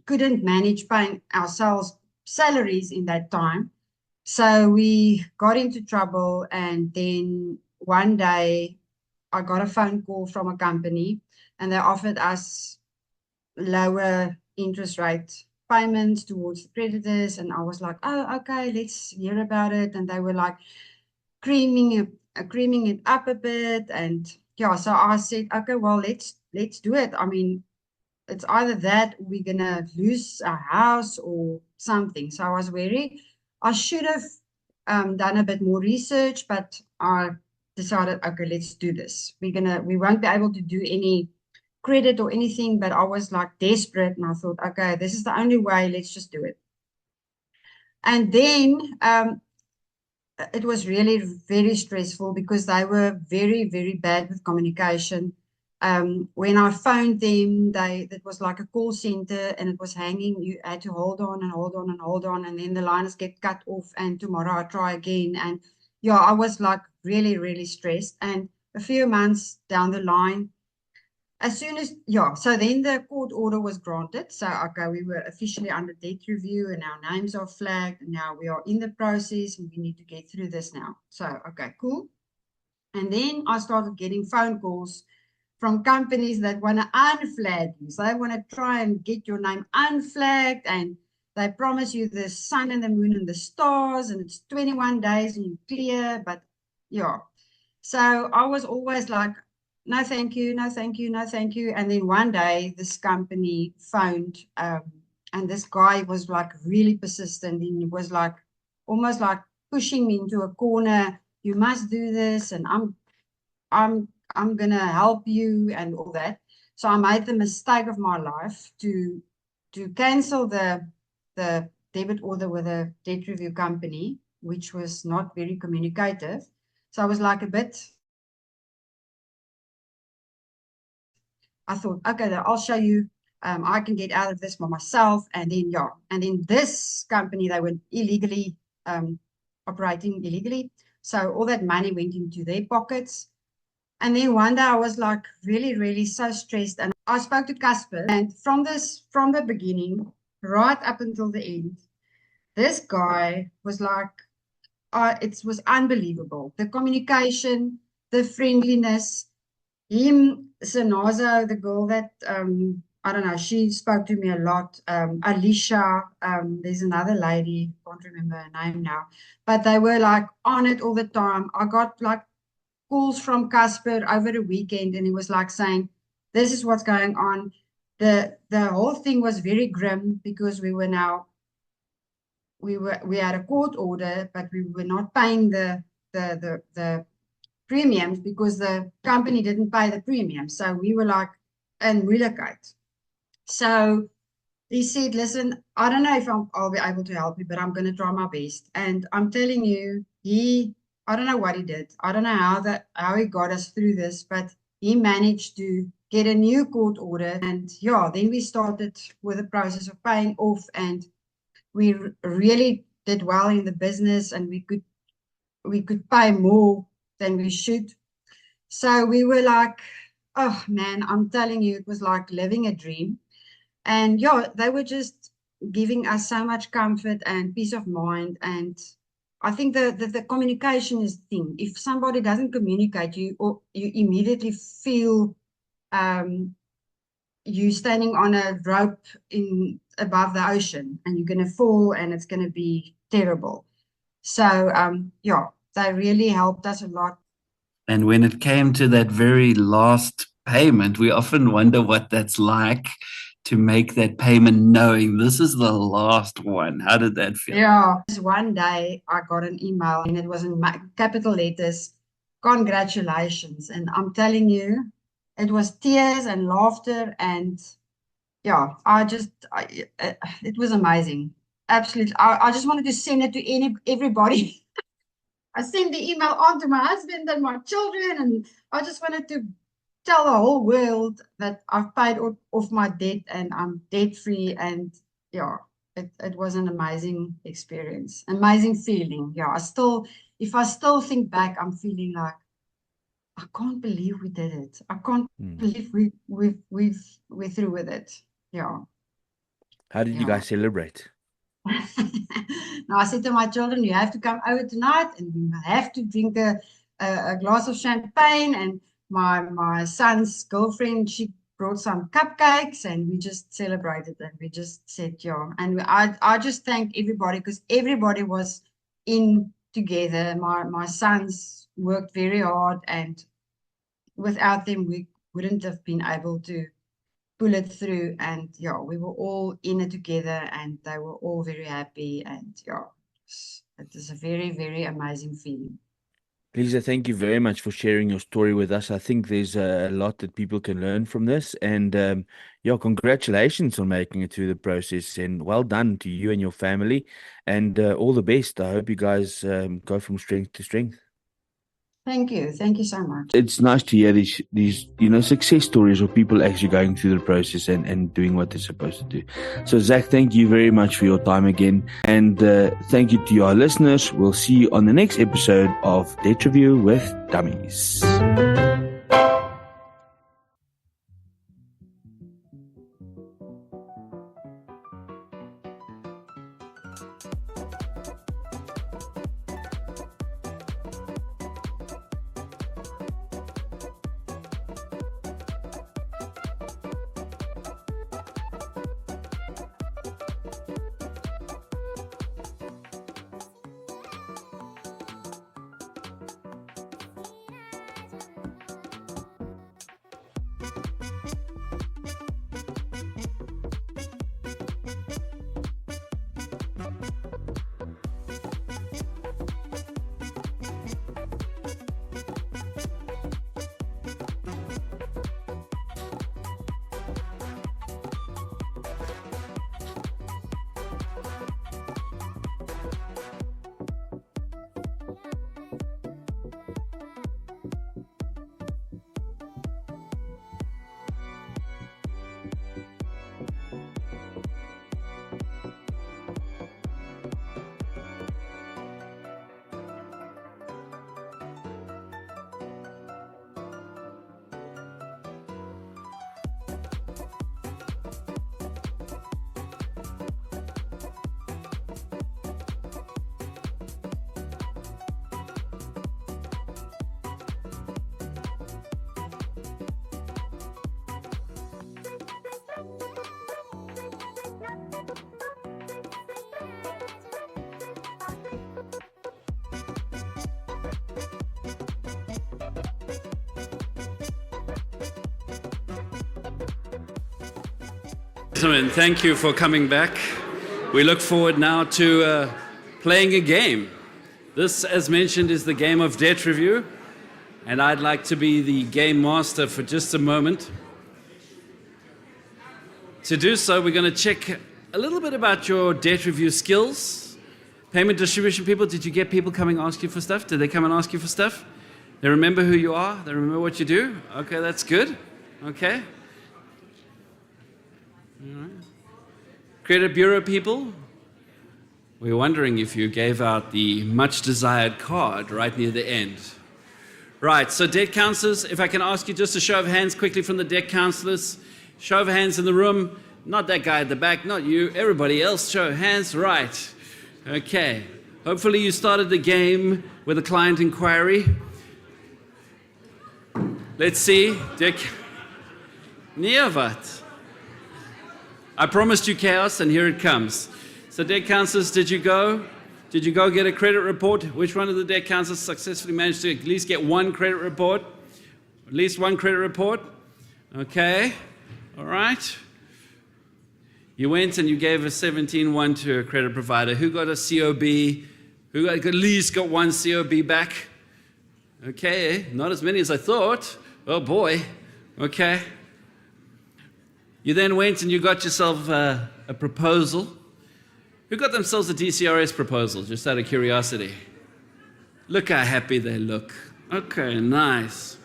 couldn't manage paying ourselves salaries in that time. So we got into trouble, and then one day I got a phone call from a company, and they offered us lower interest rate payments towards the creditors, and I was like, oh, okay, let's hear about it. And they were like creaming it up a bit, and so I said, okay, well, let's do it. It's either that we're gonna lose our house or something. So I should have done a bit more research, but I decided, okay, let's do this. We won't be able to do any credit or anything, but I was like desperate, and I thought, okay, this is the only way, let's just do it. And then it was really very stressful because they were very, very bad with communication. When I phoned them, it was like a call center and it was hanging. You had to hold on and hold on and hold on, and then the lines get cut off, and tomorrow I try again. And yeah, I was like really, really stressed. And a few months down the line, as soon as, yeah, so then the court order was granted. So, okay, we were officially under debt review and our names are flagged, and now we are in the process and we need to get through this now. So, okay, cool. And then I started getting phone calls from companies that want to unflag you. So they want to try and get your name unflagged, and they promise you the sun and the moon and the stars, and it's 21 days and you clear. But yeah, so I was always like, no, thank you, no, thank you, no, thank you. And then one day this company phoned, and this guy was like really persistent. He was like almost like pushing me into a corner. You must do this, and I'm gonna help you and all that. So I made the mistake of my life to cancel the debit order with a debt review company, which was not very communicative. So I was like a bit. I thought, okay, I'll show you. I can get out of this by myself. And then, yeah. And then this company, they were illegally operating illegally. So all that money went into their pockets. And then one day I was like really, really so stressed. And I spoke to Casper. And from the beginning, right up until the end, this guy was like, it was unbelievable. The communication, the friendliness. Him, Sanazo, the girl that, I don't know, she spoke to me a lot. Alicia, there's another lady, can't remember her name now. But they were like on it all the time. I got like calls from Casper over the weekend, and he was like saying, this is what's going on. The whole thing was very grim because we had a court order, but we were not paying the premiums because the company didn't pay the premium. So we were like in moeilikheid. So he said, listen, I don't know if I'll be able to help you, but I'm going to try my best. And I'm telling you, I don't know what he did. I don't know how he got us through this, but he managed to get a new court order. And yeah, then we started with the process of paying off, and we really did well in the business, and we could pay more than we should. So we were like, oh man, I'm telling you, it was like living a dream. And yeah, they were just giving us so much comfort and peace of mind. And I think the communication is the thing. If somebody doesn't communicate, you immediately feel you standing on a rope above the ocean, and you're going to fall, and it's going to be terrible. So yeah, they really helped us a lot. And when it came to that very last payment, we often wonder what that's like to make that payment knowing this is the last one. How did that feel? Yeah, one day I got an email and it was in capital letters, congratulations. And I'm telling you, it was tears and laughter, and yeah, it was amazing. Absolutely. I just wanted to send it to everybody. I sent the email on to my husband and my children, and I just wanted to tell the whole world that I've paid off my debt and I'm debt free. And yeah, it was an amazing experience, amazing feeling. Yeah, if I still think back, I'm feeling like, I can't believe we did it. I can't believe we're through with it. Yeah. How did you guys celebrate? Now I said to my children, you have to come over tonight and we have to drink a glass of champagne. And my son's girlfriend, she brought some cupcakes, and we just celebrated, and we just said, yeah. And I just thank everybody, because everybody was in together. My sons worked very hard, and without them, we wouldn't have been able to pull it through. And yeah, we were all in it together, and they were all very happy. And yeah, it is a very, very amazing feeling. Lisa, thank you very much for sharing your story with us. I think there's a lot that people can learn from this. And yeah, congratulations on making it through the process. And well done to you and your family. And all the best. I hope you guys go from strength to strength. Thank you. Thank you so much. It's nice to hear these success stories of people actually going through the process and doing what they're supposed to do. So Zach, thank you very much for your time again, and thank you to our listeners. We'll see you on the next episode of Debt Review with Dummies. Gentlemen, thank you for coming back. We look forward now to playing a game. This, as mentioned, is the game of Debt Review, and I'd like to be the game master for just a moment. To do so, we're going to check a little bit about your debt review skills. Payment distribution people, did you get people coming ask you for stuff? Did they come and ask you for stuff? They remember who you are? They remember what you do? Okay, that's good. Okay. All right. Credit bureau people, we're wondering if you gave out the much desired card right near the end. Right, so debt counselors, if I can ask you just a show of hands quickly from the debt counselors. Show of hands in the room. Not that guy at the back, not you. Everybody else, show of hands. Right. Okay. Hopefully you started the game with a client inquiry. Let's see. Neovat. I promised you chaos, and here it comes. So debt counselors, did you go get a credit report? Which one of the debt counselors successfully managed to at least get one credit report? At least one credit report? Okay. All right. You went and you gave a 17-1 to a credit provider. Who got a COB? Who at least got one COB back? Okay, not as many as I thought. Oh boy. Okay. You then went and you got yourself a proposal. Who got themselves a DCRS proposal, just out of curiosity? Look how happy they look. Okay, nice.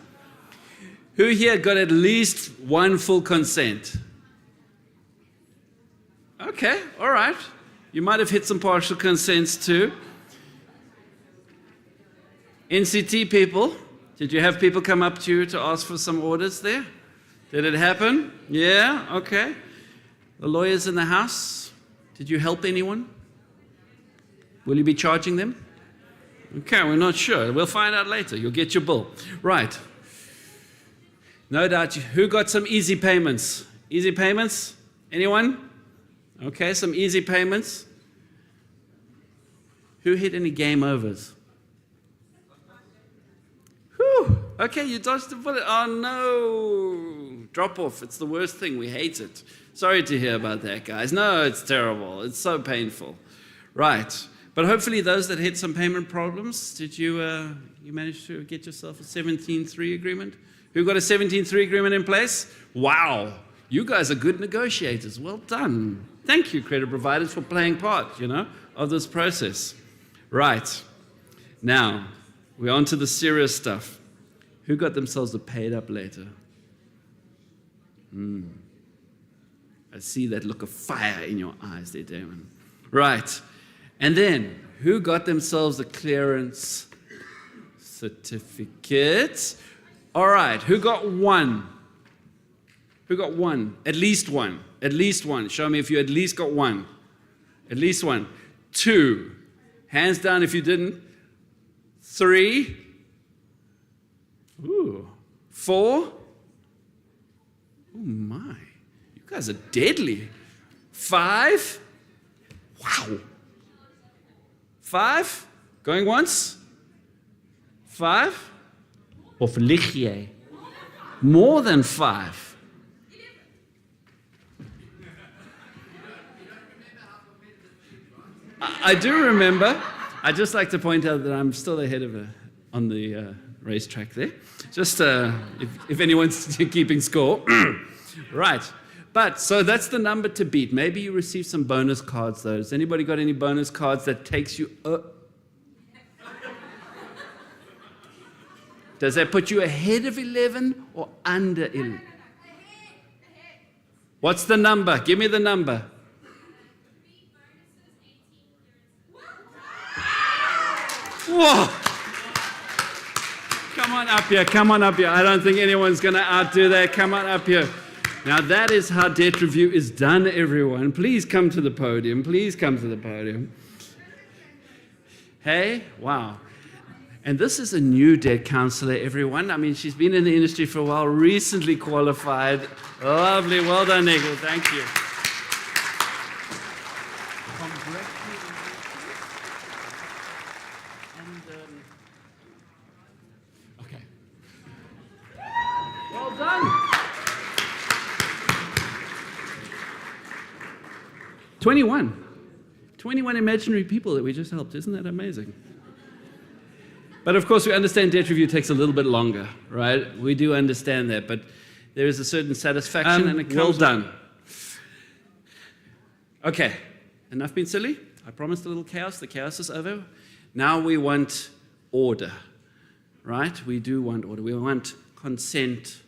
Who here got at least one full consent? Okay, all right. You might have hit some partial consents too. NCT people, did you have people come up to you to ask for some orders there? Did it happen? Yeah, okay. The lawyers in the house, did you help anyone? Will you be charging them? Okay, we're not sure. We'll find out later. You'll get your bill. Right. No doubt. Who got some easy payments? Easy payments? Anyone? Okay, some easy payments. Who hit any game overs? Whew. Okay, you dodged the bullet. Oh no. Drop off. It's the worst thing. We hate it. Sorry to hear about that, guys. No, it's terrible. It's so painful. Right. But hopefully those that had some payment problems, did you manage to get yourself a 17.3 agreement? Who got a 17.3 agreement in place? Wow, you guys are good negotiators. Well done. Thank you, credit providers, for playing part, of this process. Right. Now, we're on to the serious stuff. Who got themselves a paid up later? I see that look of fire in your eyes there, Damon. Right. And then, who got themselves a clearance certificate? All right, who got one? Who got one? At least one. At least one. Show me if you at least got one. At least one. 2. Hands down if you didn't. 3. Ooh. 4. Oh my. You guys are deadly. 5. Wow. 5. Going once. 5. Of lig jy? More than 5. I do remember. I'd just like to point out that I'm still ahead of her on the racetrack there. Just if anyone's keeping score. Right. But, so that's the number to beat. Maybe you received some bonus cards, though. Has anybody got any bonus cards that takes you... Does that put you ahead of 11 or under 11? What's the number? Give me the number. Whoa! Come on up here, come on up here. I don't think anyone's going to outdo that. Come on up here. Now that is how debt review is done, everyone. Please come to the podium. Please come to the podium. Hey, wow. And this is a new debt counselor, everyone. I mean, she's been in the industry for a while, recently qualified. Lovely. Well done, Nicole. Thank you. Okay. Well done. 21 imaginary people that we just helped. Isn't that amazing? But of course, we understand debt review takes a little bit longer, right? We do understand that, but there is a certain satisfaction and it comes... Well done. Okay, enough being silly. I promised a little chaos. The chaos is over. Now we want order, right? We do want order. We want consent.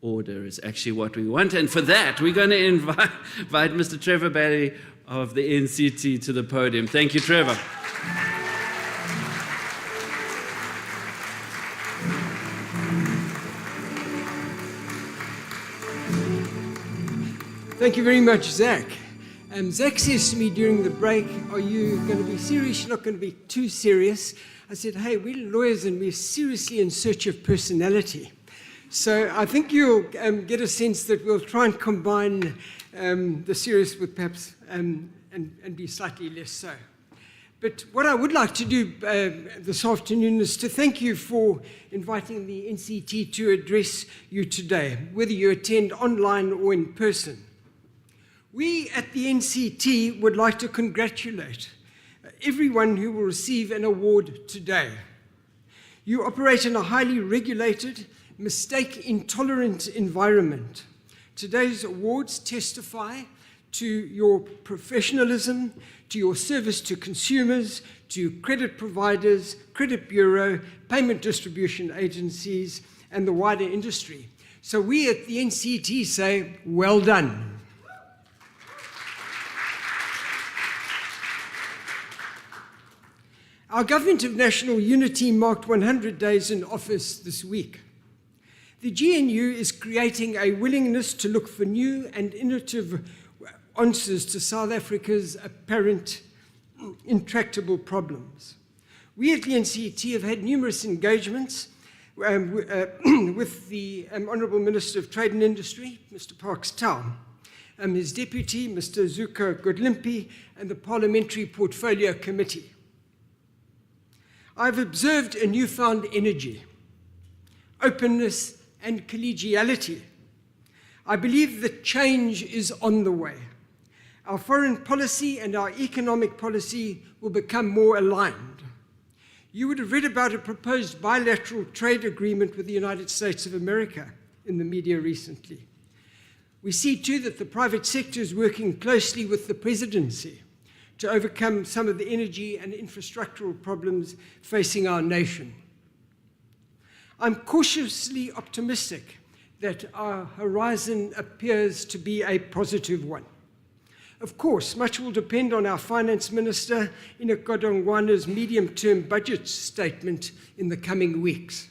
Order is actually what we want. And for that, we're going to invite Mr. Trevor Bailey of the NCT to the podium. Thank you, Trevor. Thank you very much, Zach. Zach says to me during the break, are you going to be serious? You're not going to be too serious. I said, hey, we're lawyers and we're seriously in search of personality. So I think you'll get a sense that we'll try and combine the serious with perhaps and be slightly less so. But what I would like to do this afternoon is to thank you for inviting the NCT to address you today, whether you attend online or in person. We at the NCT would like to congratulate everyone who will receive an award today. You operate in a highly regulated, mistake-intolerant environment. Today's awards testify to your professionalism, to your service to consumers, to credit providers, credit bureau, payment distribution agencies, and the wider industry. So we at the NCT say, well done. Our Government of National Unity marked 100 days in office this week. The GNU is creating a willingness to look for new and innovative answers to South Africa's apparent intractable problems. We at the NCT have had numerous engagements with the Honourable Minister of Trade and Industry, Mr. Parks Tau, his deputy, Mr. Zuko Godlimpi, and the Parliamentary Portfolio Committee. I've observed a newfound energy, openness, and collegiality. I believe that change is on the way. Our foreign policy and our economic policy will become more aligned. You would have read about a proposed bilateral trade agreement with the United States of America in the media recently. We see too that the private sector is working closely with the presidency to overcome some of the energy and infrastructural problems facing our nation. I'm cautiously optimistic that our horizon appears to be a positive one. Of course, much will depend on our Finance Minister, Enoch Godongwana's medium-term budget statement in the coming weeks.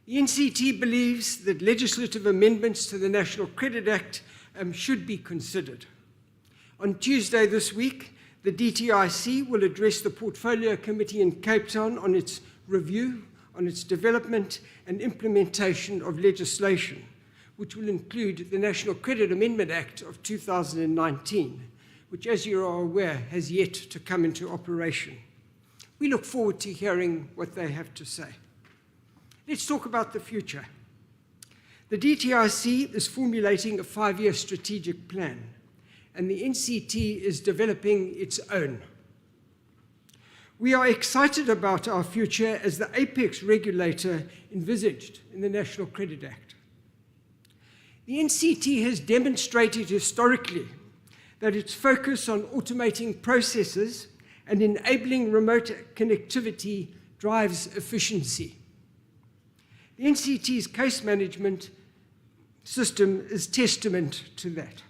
The NCT believes that legislative amendments to the National Credit Act should be considered. On Tuesday this week, the DTIC will address the Portfolio Committee in Cape Town on its review, on its development and implementation of legislation, which will include the National Credit Amendment Act of 2019, which, as you are aware, has yet to come into operation. We look forward to hearing what they have to say. Let's talk about the future. The DTIC is formulating a 5-year strategic plan, and the NCT is developing its own. We are excited about our future as the apex regulator envisaged in the National Credit Act. The NCT has demonstrated historically that its focus on automating processes and enabling remote connectivity drives efficiency. The NCT's case management system is testament to that.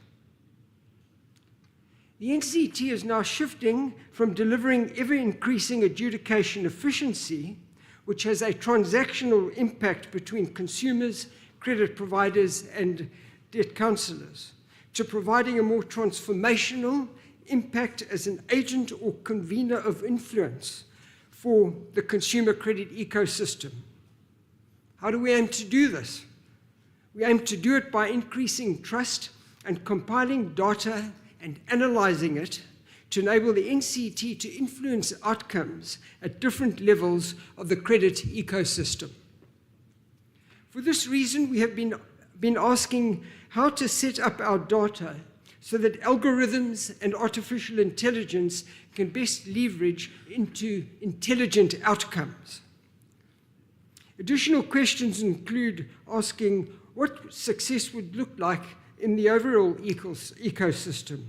The NCT is now shifting from delivering ever-increasing adjudication efficiency, which has a transactional impact between consumers, credit providers, and debt counselors, to providing a more transformational impact as an agent or convener of influence for the consumer credit ecosystem. How do we aim to do this? We aim to do it by increasing trust and compiling data and analyzing it to enable the NCT to influence outcomes at different levels of the credit ecosystem. For this reason, we have been asking how to set up our data so that algorithms and artificial intelligence can best leverage into intelligent outcomes. Additional questions include asking what success would look like in the overall ecosystem.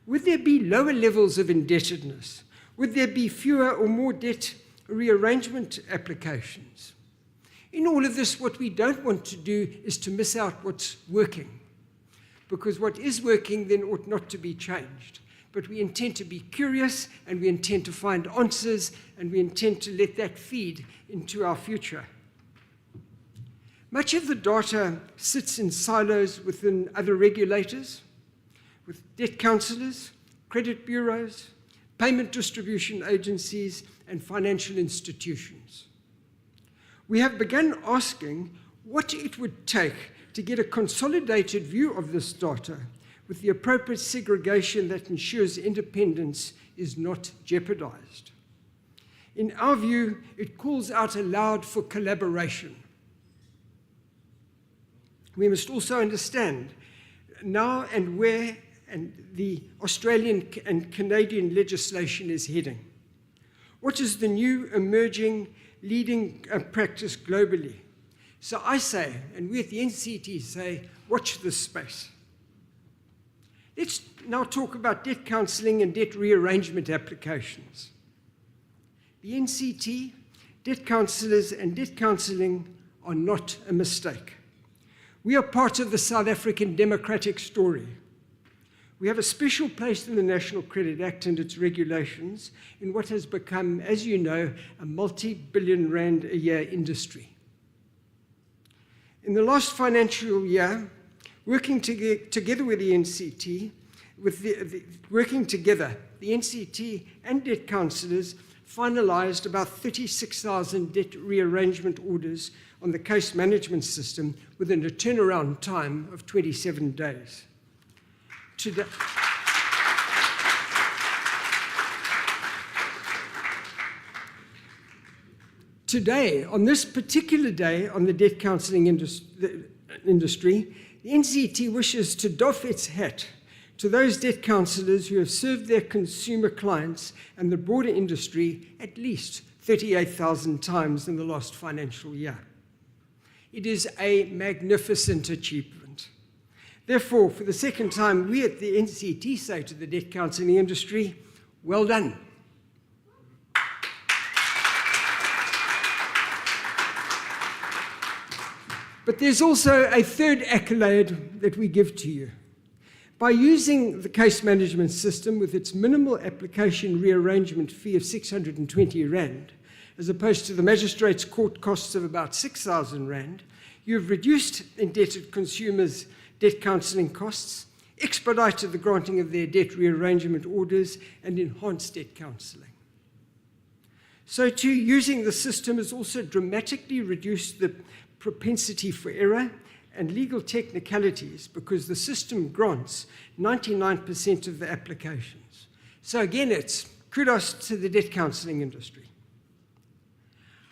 Would there be lower levels of indebtedness? Would there be fewer or more debt rearrangement applications? In all of this, what we don't want to do is to miss out what's working, because what is working then ought not to be changed. But we intend to be curious, and we intend to find answers, and we intend to let that feed into our future. Much of the data sits in silos within other regulators, with debt counselors, credit bureaus, payment distribution agencies, and financial institutions. We have begun asking what it would take to get a consolidated view of this data with the appropriate segregation that ensures independence is not jeopardized. In our view, it calls out aloud for collaboration. We must also understand now and where the Australian and Canadian legislation is heading. What is the new emerging leading practice globally? So I say, and we at the NCT say, watch this space. Let's now talk about debt counselling and debt rearrangement applications. The NCT, debt counsellors and debt counselling are not a mistake. We are part of the South African democratic story. We have a special place in the National Credit Act and its regulations in what has become, as you know, a multi-billion rand a year industry. In the last financial year, working together with the NCT, the NCT and debt counsellors finalised about 36,000 debt rearrangement orders on the case management system within a turnaround time of 27 days. Today, on this particular day on the debt counselling industry, the NCT wishes to doff its hat to those debt counsellors who have served their consumer clients and the broader industry at least 38,000 times in the last financial year. It is a magnificent achievement. Therefore, for the second time, we at the NCT say to the debt counselling industry, well done. But there's also a third accolade that we give to you. By using the case management system with its minimal application rearrangement fee of 620 Rand, as opposed to the magistrate's court costs of about 6,000 Rand, you've reduced indebted consumers' debt counselling costs, expedited the granting of their debt rearrangement orders, and enhanced debt counselling. So too, using the system has also dramatically reduced the propensity for error and legal technicalities because the system grants 99% of the applications. So again, it's kudos to the debt counselling industry.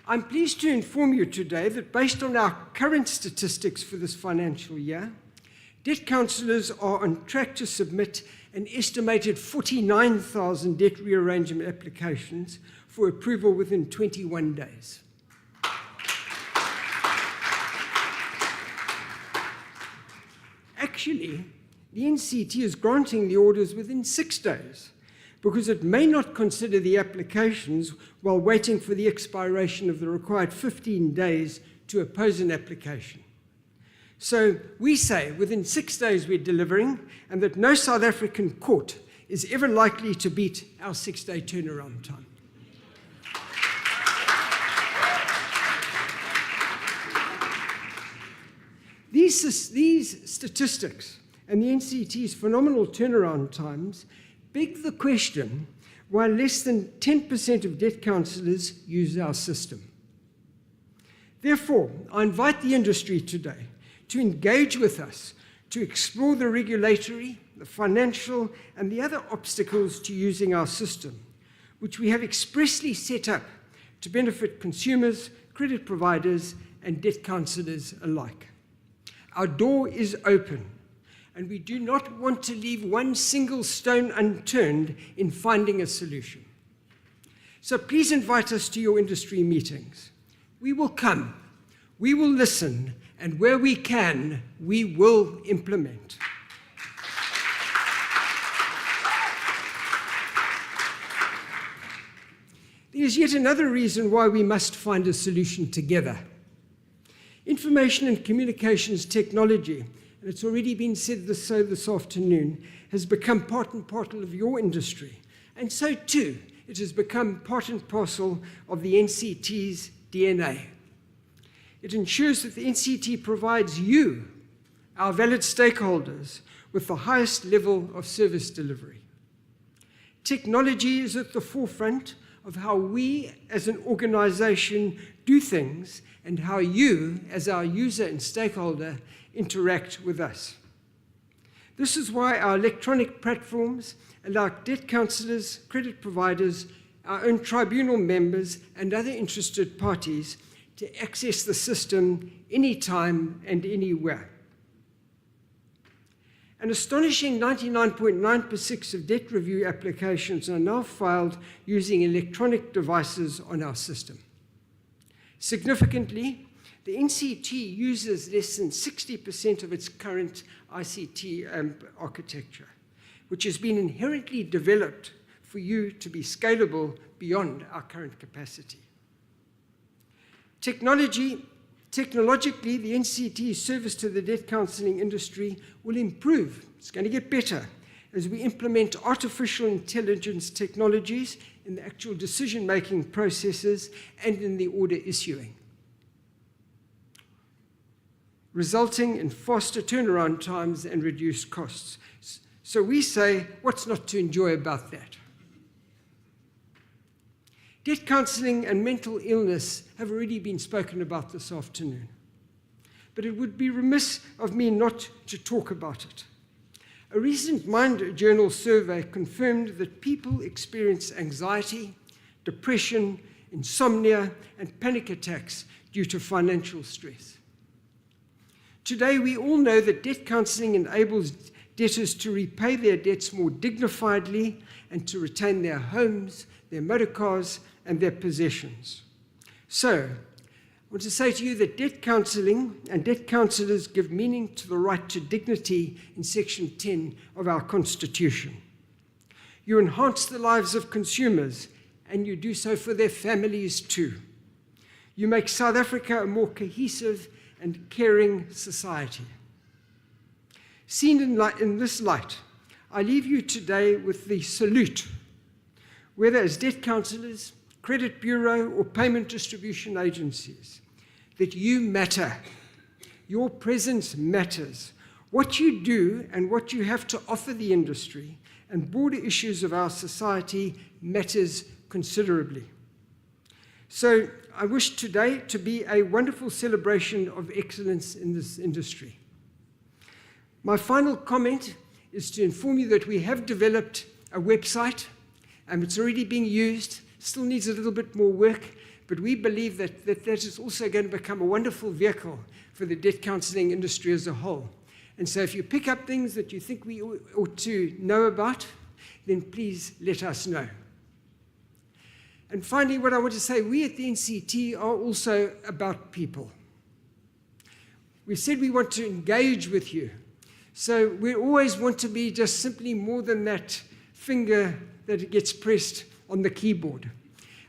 I'm pleased to inform you today that based on our current statistics for this financial year, debt counsellors are on track to submit an estimated 49,000 debt rearrangement applications for approval within 21 days. Actually, the NCT is granting the orders within 6 days because it may not consider the applications while waiting for the expiration of the required 15 days to oppose an application. So we say within 6 days we're delivering, and that no South African court is ever likely to beat our 6-day turnaround time. These statistics and the NCT's phenomenal turnaround times beg the question why less than 10% of debt counsellors use our system. Therefore, I invite the industry today to engage with us to explore the regulatory, the financial, and the other obstacles to using our system, which we have expressly set up to benefit consumers, credit providers, and debt counsellors alike. Our door is open, and we do not want to leave one single stone unturned in finding a solution. So please invite us to your industry meetings. We will come, we will listen, and where we can, we will implement. There is yet another reason why we must find a solution together. Information and communications technology, and it's already been said this afternoon, has become part and parcel of your industry. And so too, it has become part and parcel of the NCT's DNA. It ensures that the NCT provides you, our valid stakeholders, with the highest level of service delivery. Technology is at the forefront of how we as an organization do things and how you, as our user and stakeholder, interact with us. This is why our electronic platforms allow debt counsellors, credit providers, our own tribunal members, and other interested parties to access the system anytime and anywhere. An astonishing 99.9% of debt review applications are now filed using electronic devices on our system. Significantly, the NCT uses less than 60% of its current ICT architecture, which has been inherently developed for you to be scalable beyond our current capacity. Technologically, the NCT's service to the debt counselling industry will improve. It's going to get better as we implement artificial intelligence technologies in the actual decision-making processes and in the order issuing, resulting in faster turnaround times and reduced costs. So we say, what's not to enjoy about that? Debt counselling and mental illness have already been spoken about this afternoon, but it would be remiss of me not to talk about it. A recent Mind Journal survey confirmed that people experience anxiety, depression, insomnia, and panic attacks due to financial stress. Today, we all know that debt counselling enables debtors to repay their debts more dignifiedly and to retain their homes, their motor cars, and their possessions. So, I want to say to you that debt counselling and debt counsellors give meaning to the right to dignity in Section 10 of our Constitution. You enhance the lives of consumers, and you do so for their families too. You make South Africa a more cohesive and caring society. Seen in this light, I leave you today with the salute, whether as debt counsellors, credit bureau, or payment distribution agencies, that you matter. Your presence matters. What you do and what you have to offer the industry and broader issues of our society matters considerably. So I wish today to be a wonderful celebration of excellence in this industry. My final comment is to inform you that we have developed a website, and it's already being used. Still needs a little bit more work, but we believe that is also going to become a wonderful vehicle for the debt counselling industry as a whole. And so if you pick up things that you think we ought to know about, then please let us know. And finally, what I want to say, we at the NCT are also about people. We said we want to engage with you. So we always want to be just simply more than that finger that gets pressed on the keyboard.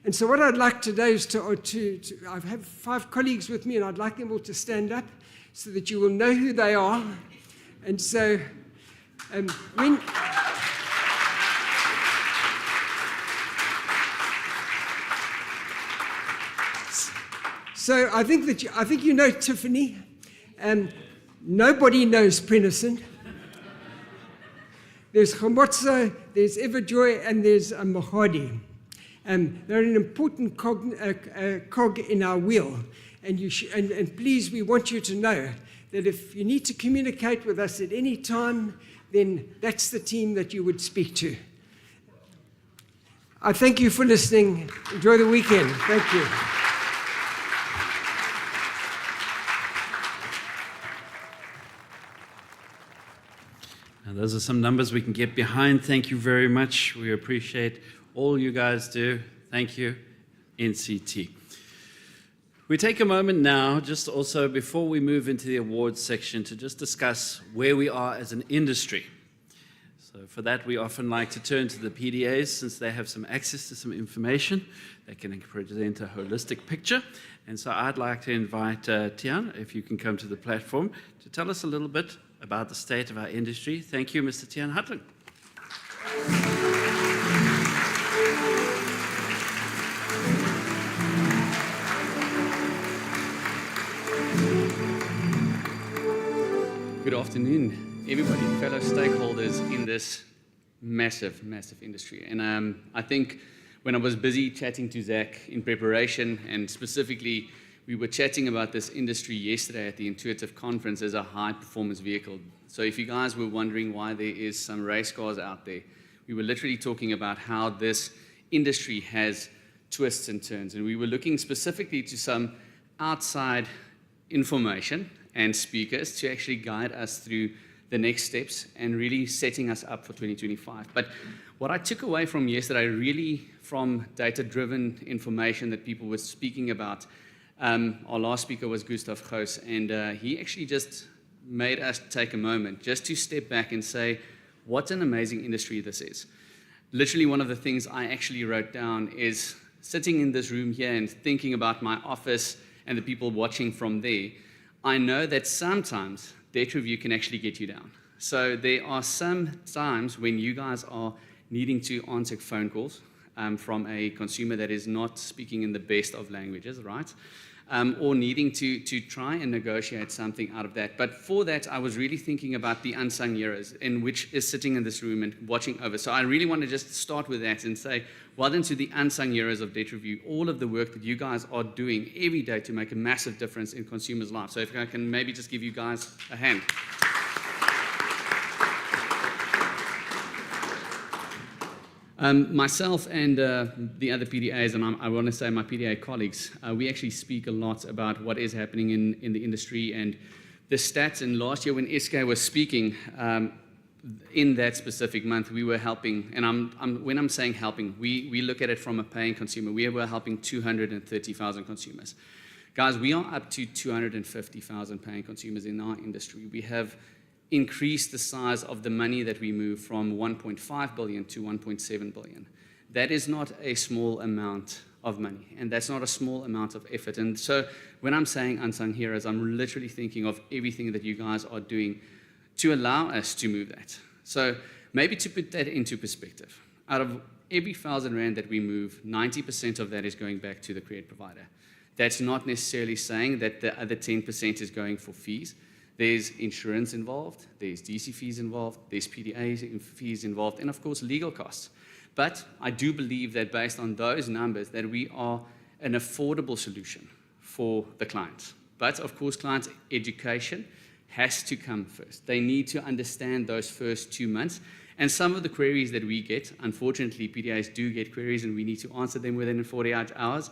And so what I'd like today is I have 5 colleagues with me, and I'd like them all to stand up so that you will know who they are. And so So I think you know Tiffany. Nobody knows Prenison. There's Khomotso, there's Everjoy, and there's Mahadi. They're an important cog in our wheel. And please, we want you to know that if you need to communicate with us at any time, then that's the team that you would speak to. I thank you for listening. Enjoy the weekend. Thank you. And those are some numbers we can get behind. Thank you very much. We appreciate all you guys do. Thank you, NCT. We take a moment now, just also before we move into the awards section, to just discuss where we are as an industry. So for that, we often like to turn to the PDAs, since they have some access to some information. They can present a holistic picture. And so I'd like to invite Tian, if you can come to the platform, to tell us a little bit about the state of our industry. Thank you, Mr. Tian Hartling. Good afternoon, everybody, fellow stakeholders in this massive, massive industry. And I think when I was busy chatting to Zach in preparation, and specifically we were chatting about this industry yesterday at the Intuitive Conference as a high-performance vehicle. So if you guys were wondering why there is some race cars out there, we were literally talking about how this industry has twists and turns. And we were looking specifically to some outside information and speakers to actually guide us through the next steps and really setting us up for 2025. But what I took away from yesterday, really from data-driven information that people were speaking about, our last speaker was Gustav Goos, and he actually just made us take a moment just to step back and say, what an amazing industry this is. Literally, one of the things I actually wrote down is sitting in this room here and thinking about my office and the people watching from there. I know that sometimes debt review can actually get you down. So there are some times when you guys are needing to answer phone calls from a consumer that is not speaking in the best of languages, right? Or needing to try and negotiate something out of that. But for that, I was really thinking about the unsung heroes, in which is sitting in this room and watching over. So I really want to just start with that and say, well done to the unsung heroes of debt review, all of the work that you guys are doing every day to make a massive difference in consumers' lives. So if I can maybe just give you guys a hand. Myself and the other PDAs, and I want to say my PDA colleagues, we actually speak a lot about what is happening in the industry and the stats. And last year when SK was speaking, in that specific month, we were helping, and when I'm saying helping, we look at it from a paying consumer. We were helping 230,000 consumers. Guys, we are up to 250,000 paying consumers in our industry. We have increased the size of the money that we move from 1.5 billion to 1.7 billion. That is not a small amount of money, and that's not a small amount of effort. And so when I'm saying unsung heroes, I'm literally thinking of everything that you guys are doing to allow us to move that. So maybe to put that into perspective, out of every 1,000 rand that we move, 90% of that is going back to the credit provider. That's not necessarily saying that the other 10% is going for fees. There's insurance involved, there's DC fees involved, there's PDA fees involved, and of course legal costs. But I do believe that based on those numbers, that we are an affordable solution for the clients. But of course, clients' education has to come first. They need to understand those first 2 months. And some of the queries that we get, unfortunately, PDAs do get queries and we need to answer them within 48 hours,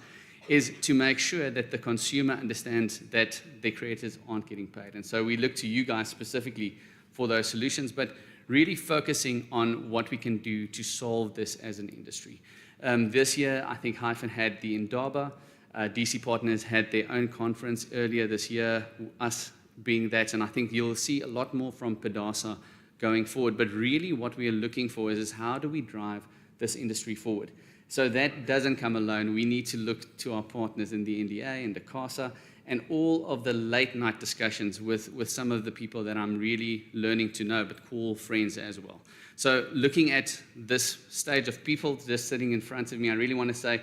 is to make sure that the consumer understands that their creditors aren't getting paid. And so we look to you guys specifically for those solutions, but really focusing on what we can do to solve this as an industry. This year, I think Hyphen had the Indaba. DC Partners had their own conference earlier this year, us being that, and I think you'll see a lot more from PDASA going forward. But really what we are looking for is how do we drive this industry forward? So that doesn't come alone. We need to look to our partners in the NDA and the CASA and all of the late night discussions with some of the people that I'm really learning to know, but cool friends as well. So looking at this stage of people just sitting in front of me, I really want to say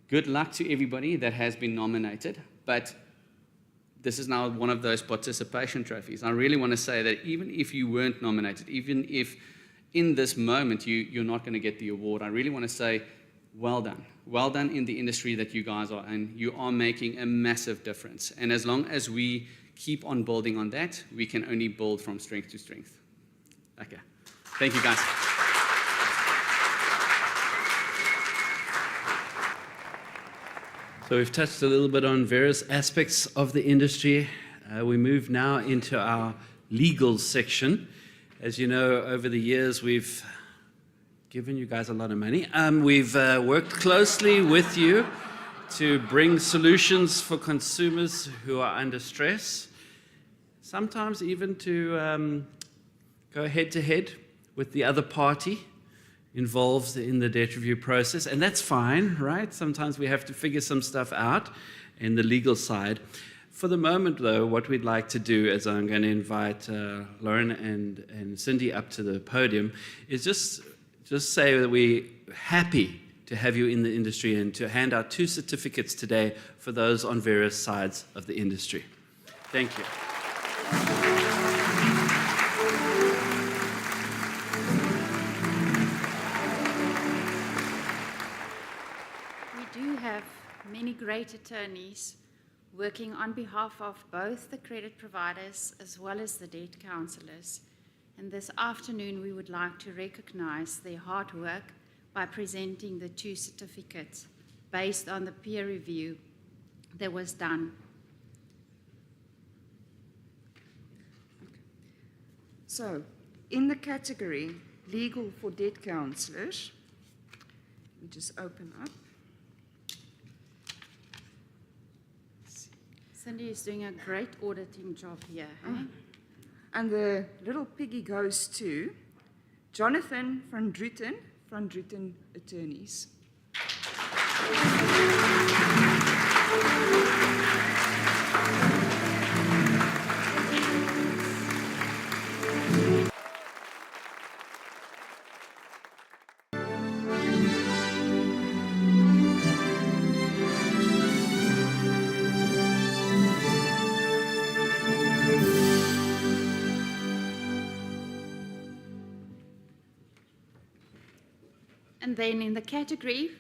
good luck to everybody that has been nominated, but this is now one of those participation trophies. I really want to say that even if you weren't nominated, even if in this moment you're not going to get the award, I really want to say, well done. Well done in the industry that you guys are in. You are making a massive difference. And as long as we keep on building on that, we can only build from strength to strength. Okay. Thank you, guys. So we've touched a little bit on various aspects of the industry. We move now into our legal section. As you know, over the years, we've given you guys a lot of money. We've worked closely with you to bring solutions for consumers who are under stress, sometimes even to go head-to-head with the other party involved in the debt review process, and that's fine, right? Sometimes we have to figure some stuff out in the legal side. For the moment, though, what we'd like to do, as I'm going to invite Lauren and Cindy up to the podium, is just say that we're happy to have you in the industry and to hand out 2 certificates today for those on various sides of the industry. Thank you. We do have many great attorneys working on behalf of both the credit providers as well as the debt counselors. And this afternoon, we would like to recognize their hard work by presenting the 2 certificates based on the peer review that was done. So, in the category Legal for Debt Counselors, we just open up. Cindy is doing a great auditing job here. Hey? And the little piggy goes to Jonathan van Druten Attorneys. And then in the category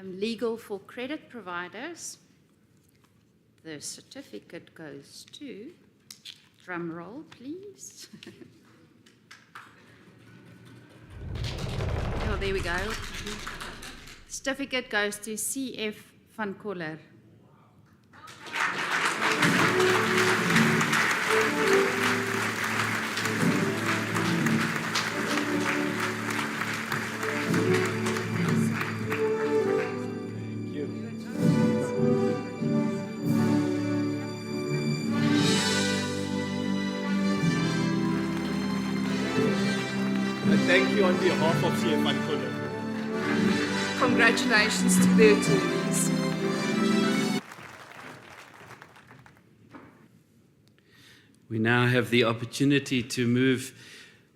Legal for Credit Providers, the certificate goes to, drum roll please. Oh, there we go. Certificate goes to CF van Koller. you on behalf of CFI Kona. Congratulations to the attorneys. We now have the opportunity to move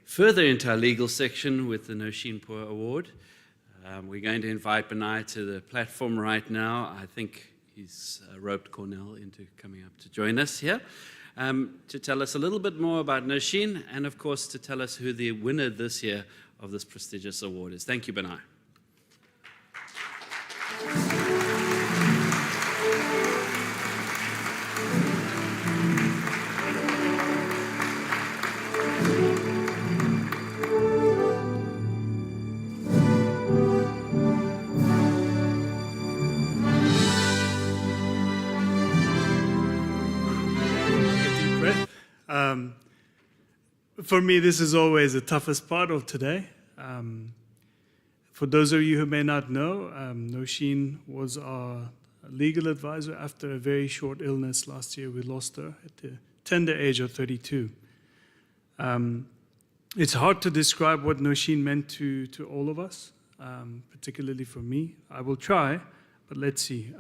further into our legal section with the Noshin Poor Award. We're going to invite Benai to the platform right now. I think he's roped Cornell into coming up to join us here to tell us a little bit more about Noshin and, of course, to tell us who the winner this year of this prestigious award is. Thank you, Benai. For me, this is always the toughest part of today. For those of you who may not know, Noshin was our legal advisor after a very short illness last year. We lost her at the tender age of 32. It's hard to describe what Noshin meant to all of us, particularly for me. I will try, but let's see.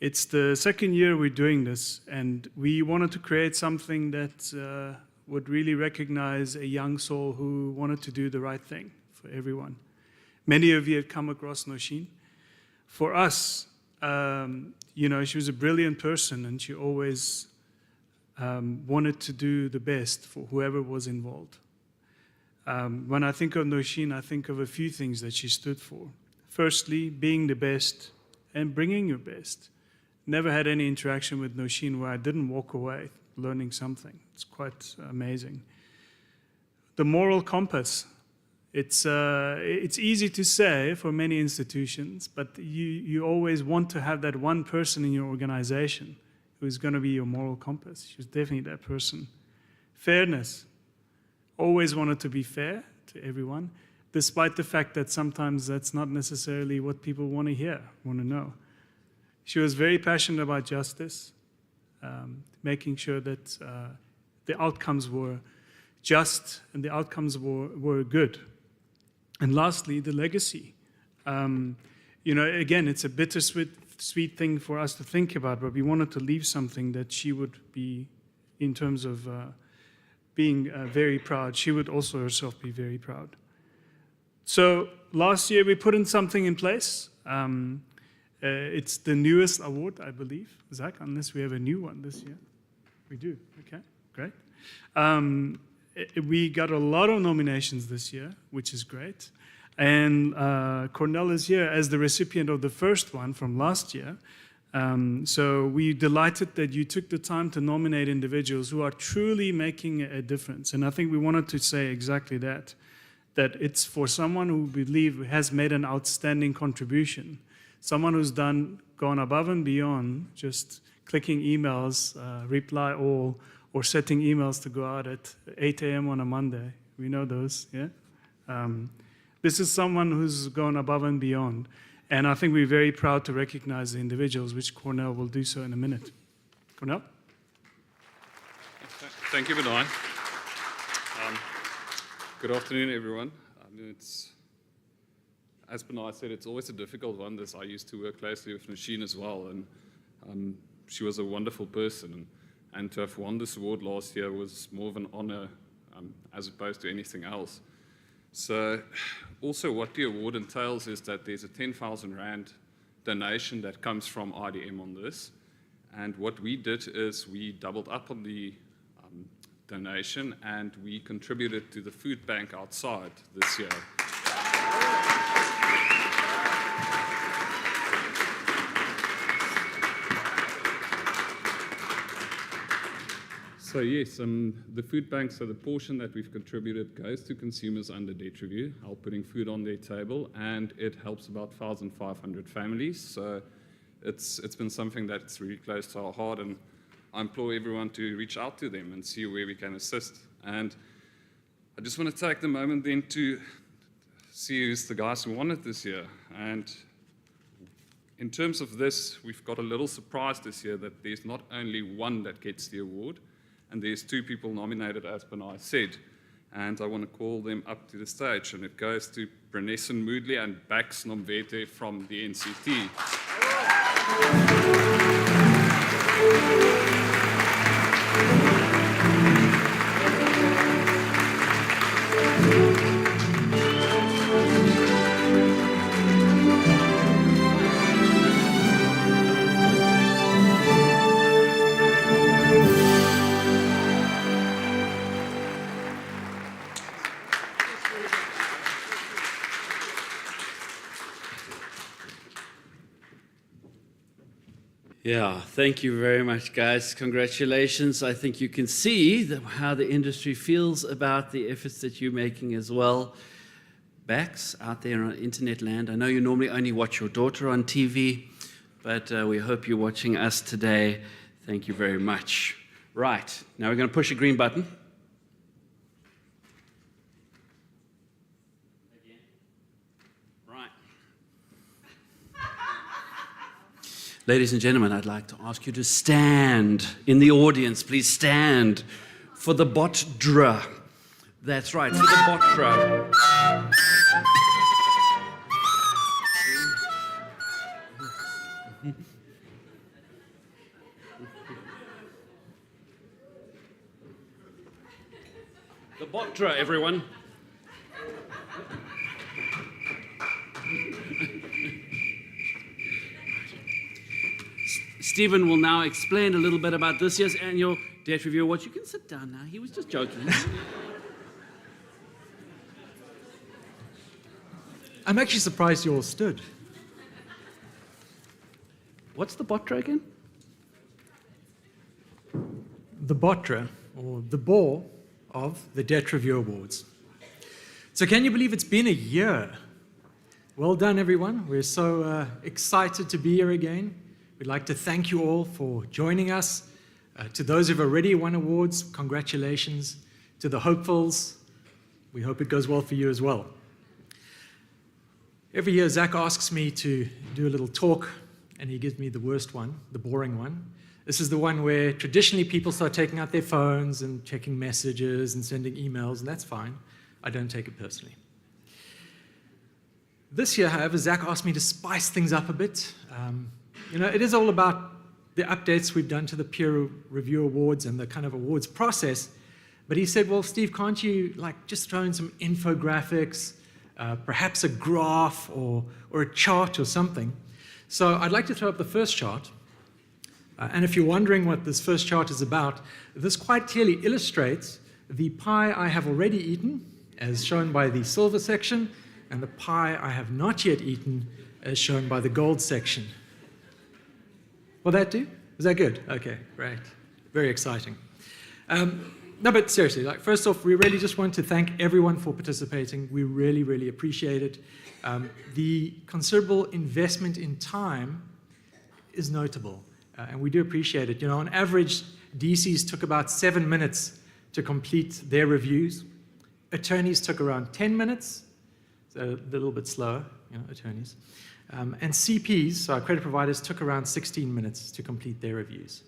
It's the second year we're doing this, and we wanted to create something that would really recognize a young soul who wanted to do the right thing for everyone. Many of you have come across Noshin. For us, she was a brilliant person, and she always wanted to do the best for whoever was involved. When I think of Noshin, I think of a few things that she stood for. Firstly, being the best and bringing your best. Never had any interaction with Noshin where I didn't walk away learning something. It's quite amazing. The moral compass. It's easy to say for many institutions, but you always want to have that one person in your organization who is going to be your moral compass. She was definitely that person. Fairness. Always wanted to be fair to everyone, despite the fact that sometimes that's not necessarily what people want to hear, want to know. She was very passionate about justice, making sure that the outcomes were just and the outcomes were good. And lastly, the legacy. Again, it's a bittersweet thing for us to think about, but we wanted to leave something that she would be, in terms of being very proud. She would also herself be very proud. So last year we put in something in place. It's the newest award, I believe, Zach, unless we have a new one this year. We do, okay, great. We got a lot of nominations this year, which is great. And Cornell is here as the recipient of the first one from last year. So we're delighted that you took the time to nominate individuals who are truly making a difference. And I think we wanted to say exactly that it's for someone who we believe has made an outstanding contribution. Someone who's gone above and beyond just clicking emails, reply all, or setting emails to go out at 8 a.m. on a Monday. We know those, yeah? This is someone who's gone above and beyond. And I think we're very proud to recognize the individuals, which Cornell will do so in a minute. Cornell? Thank you, Benai. Good afternoon, everyone. As Benai said, it's always a difficult one. I used to work closely with Noshin as well, and she was a wonderful person. And to have won this award last year was more of an honor as opposed to anything else. So also what the award entails is that there's a 10,000 Rand donation that comes from IDM on this. And what we did is we doubled up on the donation and we contributed to the food bank outside this year. So yes, the food bank, so the portion that we've contributed goes to consumers under debt review, help putting food on their table, and it helps about 1,500 families. So it's been something that's really close to our heart, and I implore everyone to reach out to them and see where we can assist. And I just want to take the moment then to see who's the guys who won it this year. And in terms of this, we've got a little surprise this year that there's not only one that gets the award, and there's two people nominated, as Benai said. And I want to call them up to the stage. And it goes to Brenessen Moodley and Bax Nomvete from the NCT. Yeah, thank you very much, guys. Congratulations. I think you can see how the industry feels about the efforts that you're making as well. Bax, out there on internet land, I know you normally only watch your daughter on TV, but we hope you're watching us today. Thank you very much. Right, now we're going to push a green button. Ladies and gentlemen, I'd like to ask you to stand in the audience. Please stand for the BOTDRA. That's right, for the BOTDRA. The BOTDRA, everyone. Stephen will now explain a little bit about this year's annual debt review awards. You can sit down now. He was just joking. I'm actually surprised you all stood. What's the BOTDRA again? The BOTDRA, or the bore of the Debt Review Awards. So can you believe it's been a year? Well done, everyone. We're so excited to be here again. We'd like to thank you all for joining us. To those who've already won awards, congratulations. To the hopefuls, we hope it goes well for you as well. Every year, Zach asks me to do a little talk, and he gives me the worst one, the boring one. This is the one where traditionally people start taking out their phones and checking messages and sending emails, and that's fine. I don't take it personally. This year, however, Zach asked me to spice things up a bit. It is all about the updates we've done to the peer review awards and the kind of awards process. But he said, well, Steve, can't you just throw in some infographics, perhaps a graph or a chart or something? So I'd like to throw up the first chart. And if you're wondering what this first chart is about, this quite clearly illustrates the pie I have already eaten, as shown by the silver section, and the pie I have not yet eaten, as shown by the gold section. Will that do? Is that good? Okay, great. Very exciting. No, but seriously, first off, we really just want to thank everyone for participating. We really, really appreciate it. The considerable investment in time is notable, and we do appreciate it. On average, DCs took about 7 minutes to complete their reviews. Attorneys took around 10 minutes, so a little bit slower, attorneys. And CPs, so our credit providers, took around 16 minutes to complete their reviews.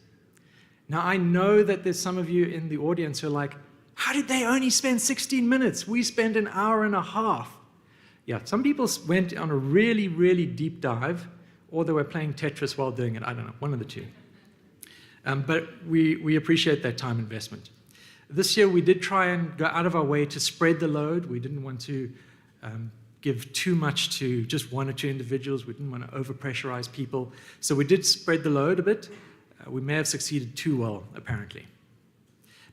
Now, I know that there's some of you in the audience who are like, how did they only spend 16 minutes? We spent an hour and a half. Yeah, some people went on a really, really deep dive, or they were playing Tetris while doing it. I don't know, one of the two. But we appreciate that time investment. This year, we did try and go out of our way to spread the load. We didn't want to give too much to just one or two individuals. We didn't want to overpressurize people. So we did spread the load a bit. We may have succeeded too well, apparently.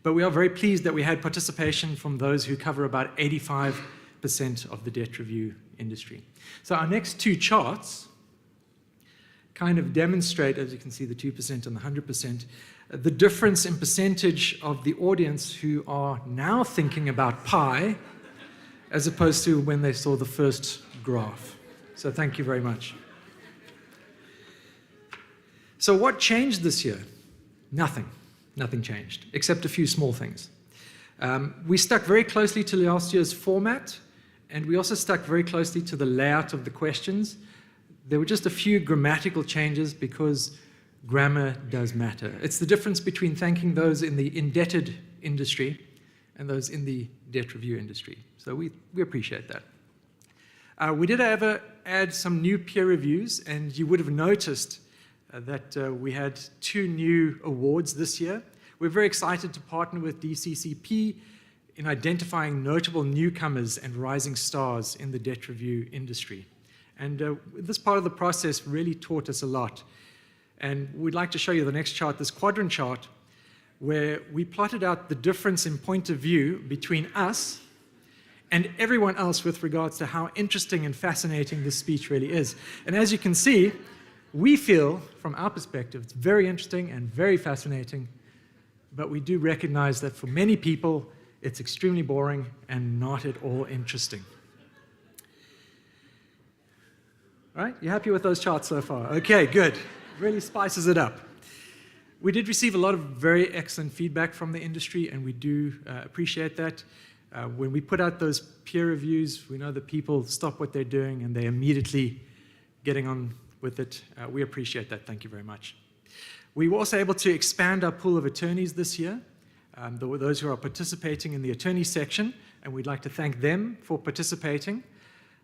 But we are very pleased that we had participation from those who cover about 85% of the debt review industry. So our next two charts kind of demonstrate, as you can see, the 2% and the 100%, the difference in percentage of the audience who are now thinking about pie as opposed to when they saw the first graph. So thank you very much. So what changed this year? Nothing. Nothing changed, except a few small things. We stuck very closely to last year's format, and we also stuck very closely to the layout of the questions. There were just a few grammatical changes because grammar does matter. It's the difference between thanking those in the indebted industry and those in the debt review industry. So we appreciate that. We did, however, add some new peer reviews, and you would have noticed that we had 2 new awards this year. We're very excited to partner with DCCP in identifying notable newcomers and rising stars in the debt review industry. And this part of the process really taught us a lot. And we'd like to show you the next chart, this quadrant chart, where we plotted out the difference in point of view between us and everyone else with regards to how interesting and fascinating this speech really is. And as you can see, we feel, from our perspective, it's very interesting and very fascinating, but we do recognize that for many people, it's extremely boring and not at all interesting. All right, you happy with those charts so far? Okay, good. Really spices it up. We did receive a lot of very excellent feedback from the industry, and we do appreciate that. When we put out those peer reviews, we know that people stop what they're doing and they're immediately getting on with it. We appreciate that. Thank you very much. We were also able to expand our pool of attorneys this year. There were those who are participating in the attorney section, and we'd like to thank them for participating.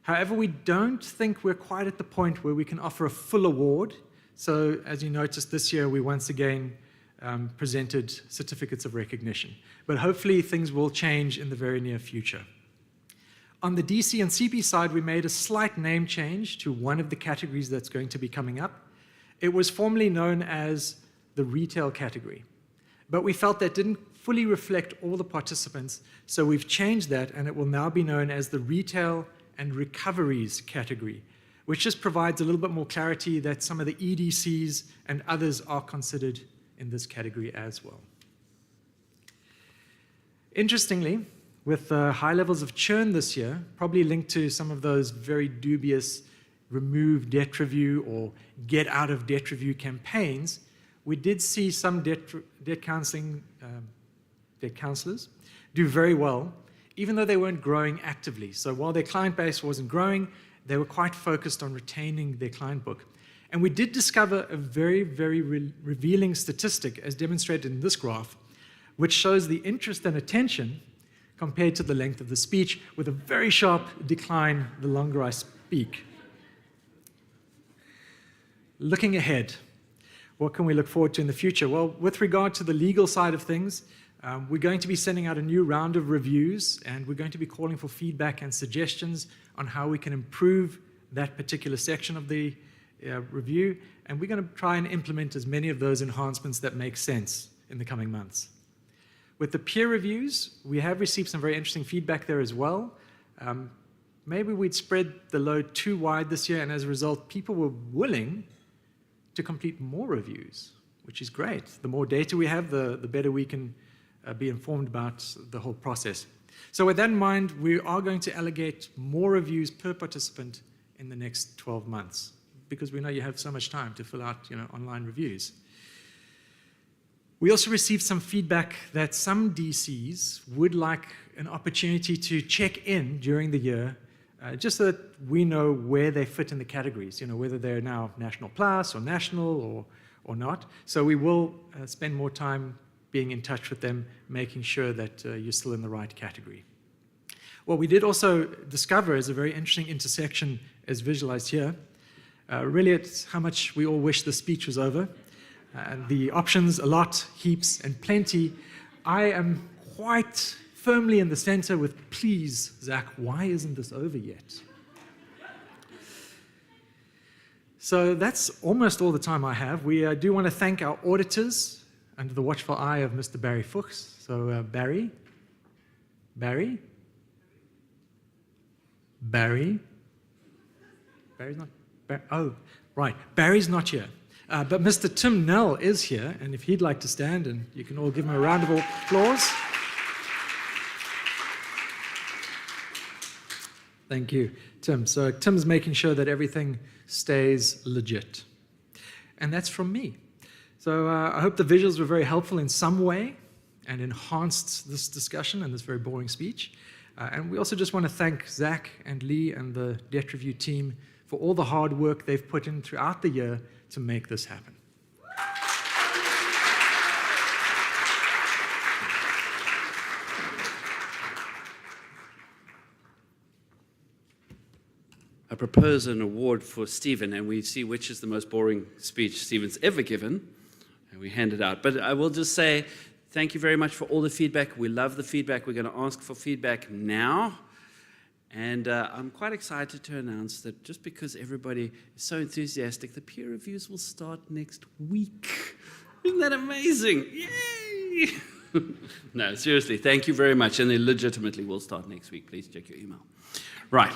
However, we don't think we're quite at the point where we can offer a full award. So as you noticed this year, we once again presented certificates of recognition. But hopefully things will change in the very near future. On the DC and CP side, we made a slight name change to one of the categories that's going to be coming up. It was formerly known as the retail category, but we felt that didn't fully reflect all the participants, so we've changed that, and it will now be known as the retail and recoveries category, which just provides a little bit more clarity that some of the EDCs and others are considered in this category as well. Interestingly, with high levels of churn this year, probably linked to some of those very dubious remove debt review or get out of debt review campaigns, we did see some debt counselors do very well, even though they weren't growing actively. So while their client base wasn't growing, they were quite focused on retaining their client book. And we did discover a very, very revealing statistic, as demonstrated in this graph, which shows the interest and attention compared to the length of the speech, with a very sharp decline the longer I speak. Looking ahead, what can we look forward to in the future? Well, with regard to the legal side of things, we're going to be sending out a new round of reviews, and we're going to be calling for feedback and suggestions on how we can improve that particular section of the review, and we're going to try and implement as many of those enhancements that make sense in the coming months. With the peer reviews, we have received some very interesting feedback there as well. Maybe we'd spread the load too wide this year, and as a result, people were willing to complete more reviews, which is great. The more data we have, the better we can be informed about the whole process. So with that in mind, we are going to allocate more reviews per participant in the next 12 months, because we know you have so much time to fill out online reviews. We also received some feedback that some DCs would like an opportunity to check in during the year, just so that we know where they fit in the categories, whether they're now National Plus or National or not. So we will spend more time being in touch with them, making sure that you're still in the right category. What we did also discover is a very interesting intersection as visualized here. Really, it's how much we all wish the speech was over. And the options, a lot, heaps, and plenty. I am quite firmly in the center with, please, Zach, why isn't this over yet? So that's almost all the time I have. We do want to thank our auditors under the watchful eye of Mr. Barry Fuchs. So Barry's not, oh, right, Barry's not here. But Mr. Tim Nell is here, and if he'd like to stand, and you can all give him a round of applause. Thank you, Tim. So Tim's making sure that everything stays legit. And that's from me. So I hope the visuals were very helpful in some way and enhanced this discussion and this very boring speech. And we also just want to thank Zach and Lee and the Debt Review team for all the hard work they've put in throughout the year to make this happen. I propose an award for Stephen, and we see which is the most boring speech Stephen's ever given, and we hand it out. But I will just say thank you very much for all the feedback. We love the feedback. We're going to ask for feedback now. And I'm quite excited to announce that just because everybody is so enthusiastic, the peer reviews will start next week. Isn't that amazing? Yay! No, seriously, thank you very much. And they legitimately will start next week. Please check your email. Right.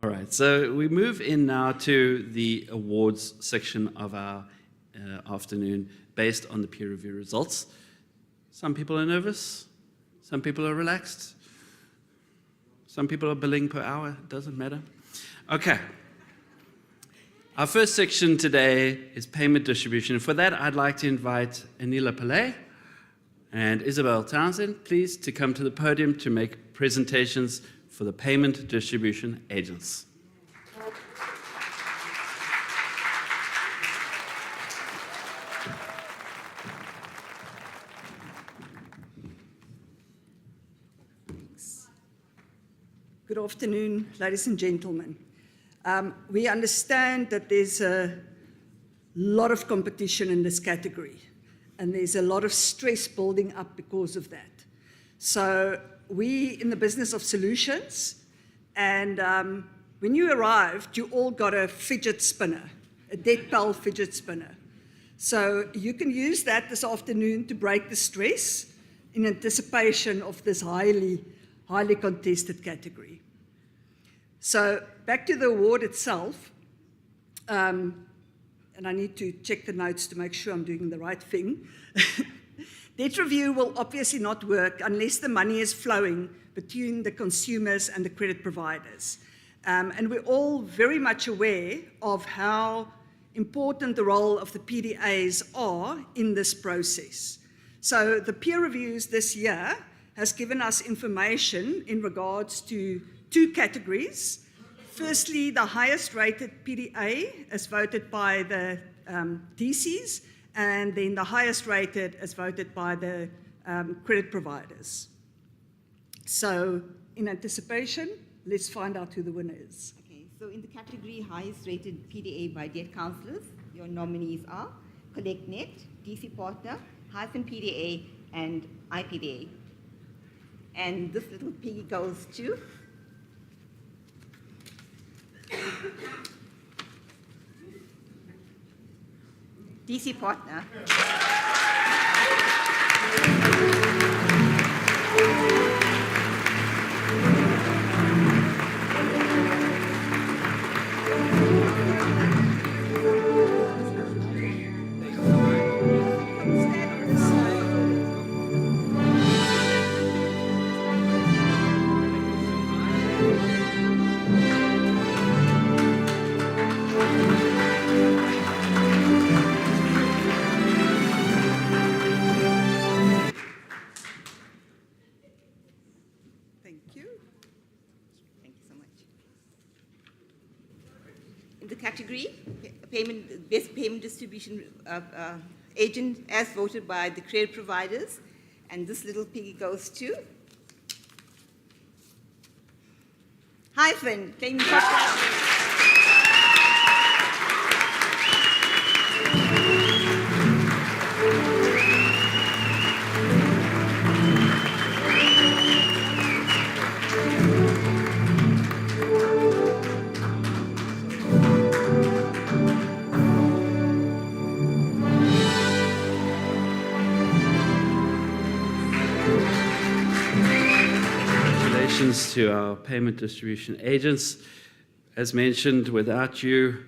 All right, so we move in now to the awards section of our afternoon based on the peer review results. Some people are nervous. Some people are relaxed. Some people are billing per hour. It doesn't matter. Okay. Our first section today is payment distribution. For that, I'd like to invite Anila Pillay and Isabel Townsend, please, to come to the podium to make presentations for the payment distribution agents. Good afternoon, ladies and gentlemen. We understand that there's a lot of competition in this category, and there's a lot of stress building up because of that. So we in the business of solutions, and when you arrived, you all got a fidget spinner, a Debtfree fidget spinner. So you can use that this afternoon to break the stress in anticipation of this highly contested category. So back to the award itself, and I need to check the notes to make sure I'm doing the right thing. Debt review will obviously not work unless the money is flowing between the consumers and the credit providers. And we're all very much aware of how important the role of the PDAs are in this process. So the peer reviews this year has given us information in regards to two categories. Firstly, the highest rated PDA as voted by the DCs, and then the highest rated as voted by the credit providers. So in anticipation, let's find out who the winner is. Okay, so in the category highest rated PDA by debt counselors, your nominees are CollectNet, DC Partner, Hyphen PDA, and IPDA. And this little piggy goes to DC Partner. Category, best payment distribution agent as voted by the credit providers. And this little piggy goes to Hyphen. To our payment distribution agents. As mentioned, without you,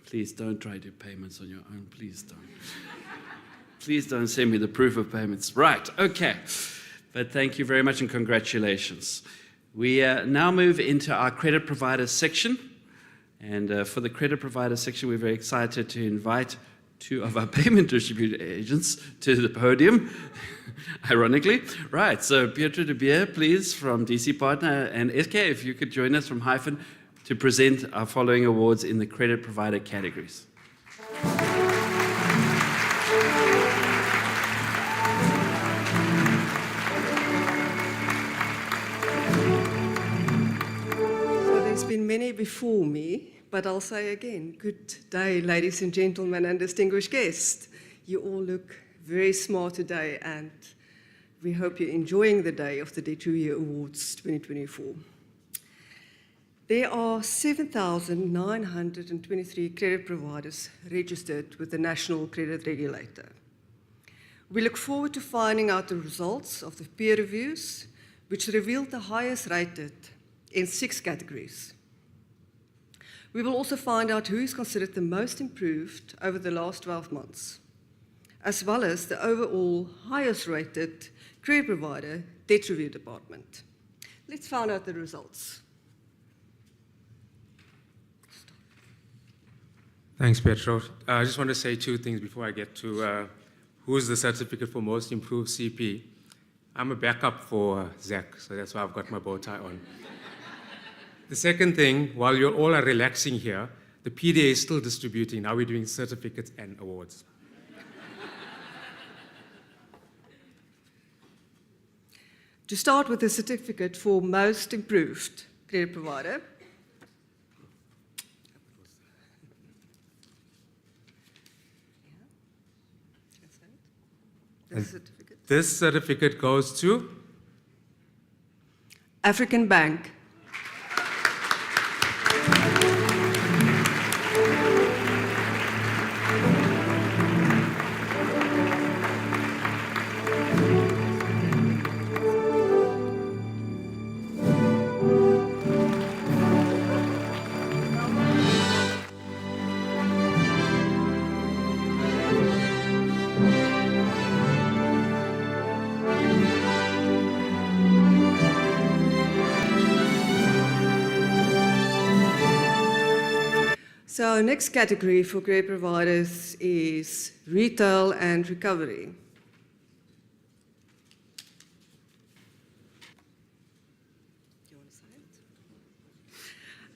please don't try to do payments on your own. Please don't. Please don't send me the proof of payments. Right, okay. But thank you very much and congratulations. We now move into our credit provider section. And for the credit provider section, we're very excited to invite two of our payment distribution agents to the podium, ironically. Right, so Pietro de Beer, please, from DC Partner, and SK, if you could join us from Hyphen to present our following awards in the credit provider categories. There's been many before me, but I'll say again, good day, ladies and gentlemen and distinguished guests. You all look very smart today, and we hope you're enjoying the day of the Debt Review Awards 2024. There are 7,923 credit providers registered with the National Credit Regulator. We look forward to finding out the results of the peer reviews, which revealed the highest rated in 6 categories. We will also find out who is considered the most improved over the last 12 months, as well as the overall highest rated credit provider debt review department. Let's find out the results. Thanks, Petro. I just want to say 2 things before I get to who's the certificate for most improved CP. I'm a backup for Zach, so that's why I've got my bow tie on. The second thing, while you all are relaxing here, the PDA is still distributing. Now we're doing certificates and awards. To start with the certificate for most improved credit provider, This certificate goes to African Bank. So our next category for credit providers is retail and recovery.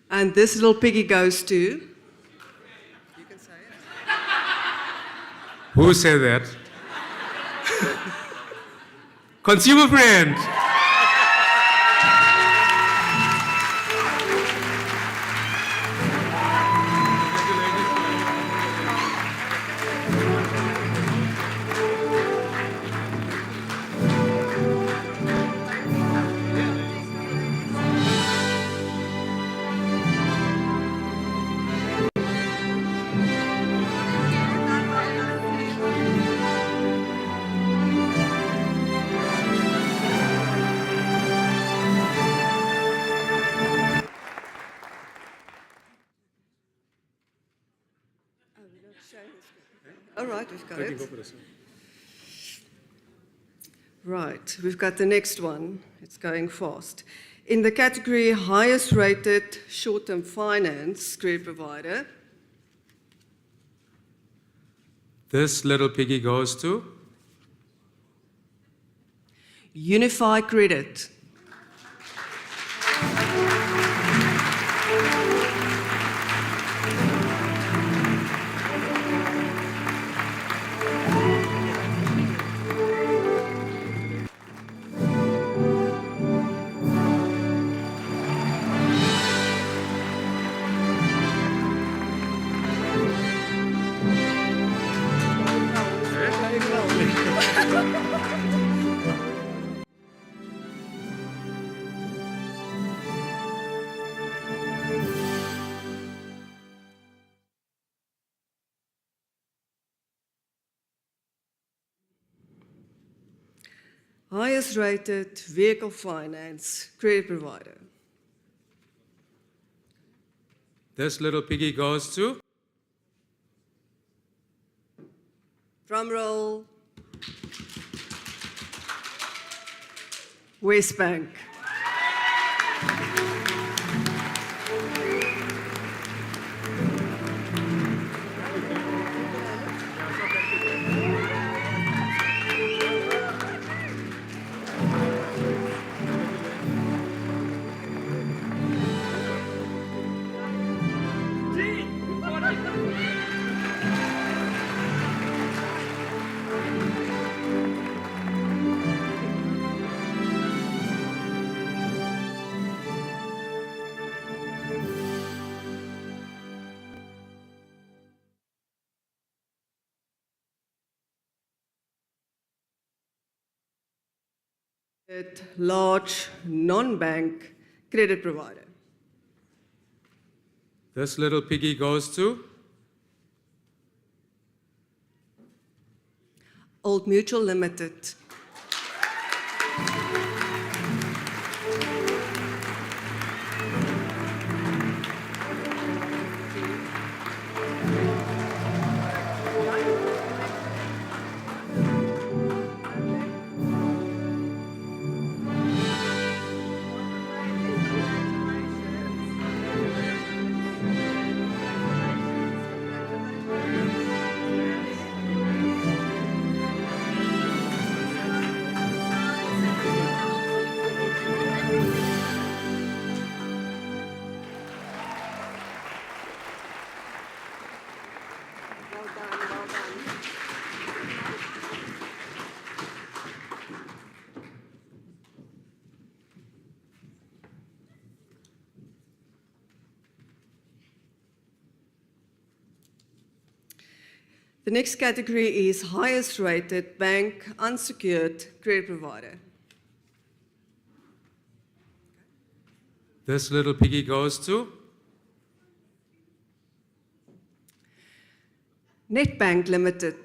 And this little piggy goes to... You can say it. Who said that? Consumer friend. All right, we've got it. Right, we've got the next one. It's going fast. In the category highest rated short-term finance credit provider, This little piggy goes to Unify Credit. Highest rated vehicle finance credit provider. This little piggy goes to Drum roll. West Bank. Large non-bank credit provider. This little piggy goes to Old Mutual Limited. The next category is highest rated bank unsecured credit provider. this little piggy goes to Nedbank Limited.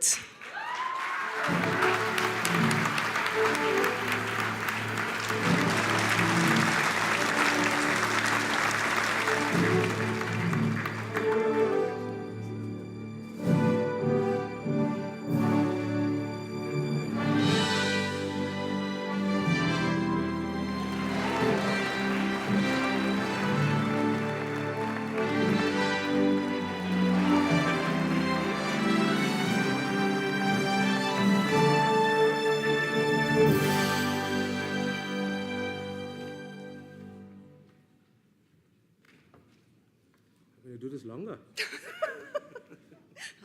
I'm going to do this longer.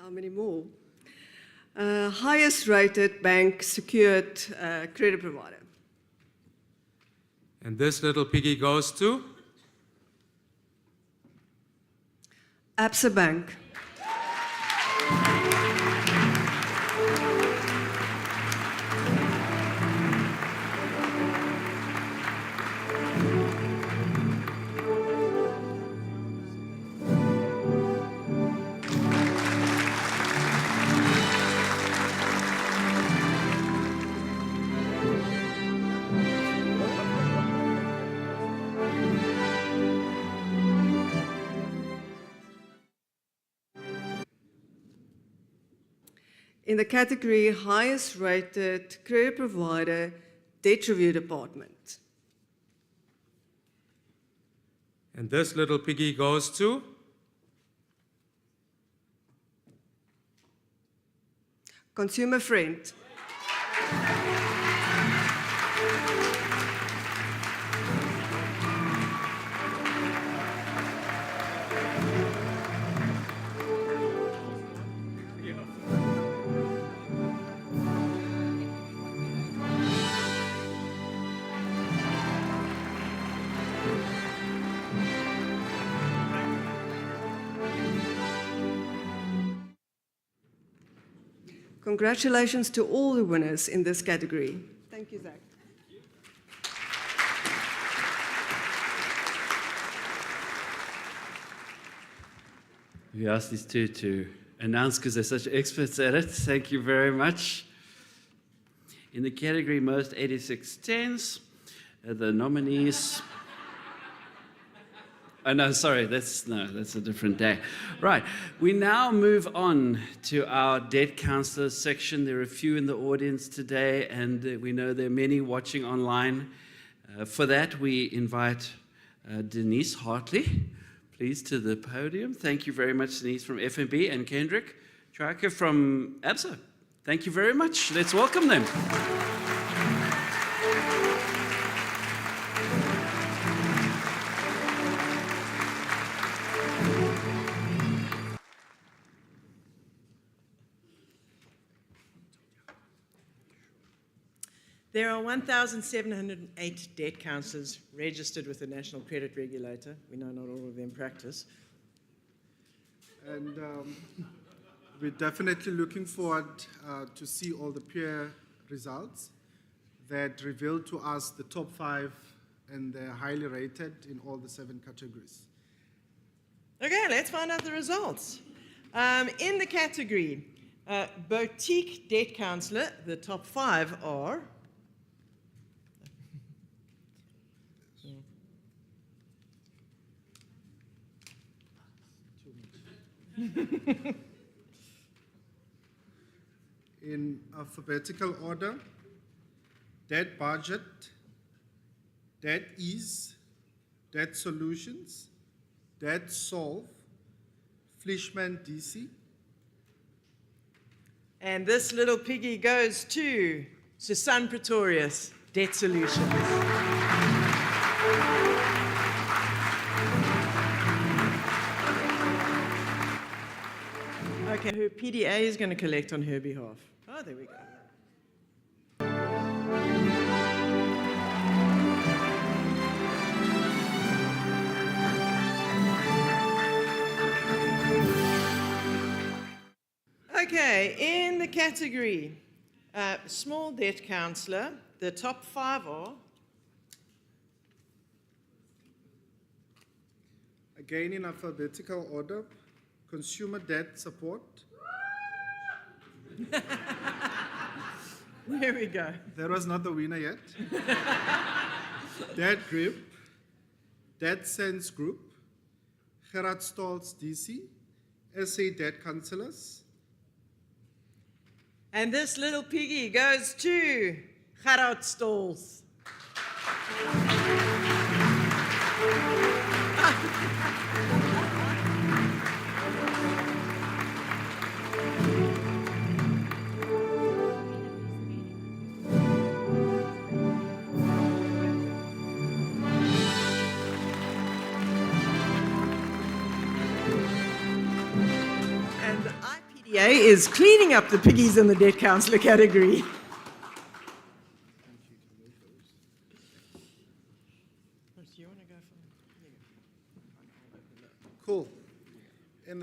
How many more? Highest rated bank secured credit provider. And this little piggy goes to Absa Bank. In the category highest rated credit provider, debt review department. and this little piggy goes to Consumer Friend. Congratulations to all the winners in this category. Thank you, Zach. We asked these two to announce because they're such experts at it. Thank you very much. In the category most 8610s, the nominees. Oh, no, sorry, that's a different day. Right, we now move on to our debt counselors section. There are a few in the audience today, and we know there are many watching online. For that, we invite Denise Hartley, please, to the podium. Thank you very much, Denise from FNB, and Kendrick Triker from ABSA. Thank you very much. Let's welcome them. There are 1,708 debt counsellors registered with the National Credit Regulator. We know not all of them practice. And we're definitely looking forward to see all the peer results. that revealed to us the top 5, and they're highly rated in all the 7 categories. Okay, let's find out the results. In the category Boutique Debt Counselor, the top 5 are In alphabetical order, Debt Budget, Debt Ease, Debt Solutions, Debt Solve, Fleischman DC. And this little piggy goes to Susan Pretorius, Debt Solutions. Okay, her PDA is going to collect on her behalf. Oh, there we go. Okay, in the category Small Debt Counselor, the top 5 are Again in alphabetical order, Consumer Debt Support. There we go. That was not the winner yet. Debt Grip, Debt Sense Group, Gerard Stolz DC, SA Debt Counselors. And this little piggy goes to Gerard Stolz. And the IPDA is cleaning up the piggies in the debt counselor category. Cool. In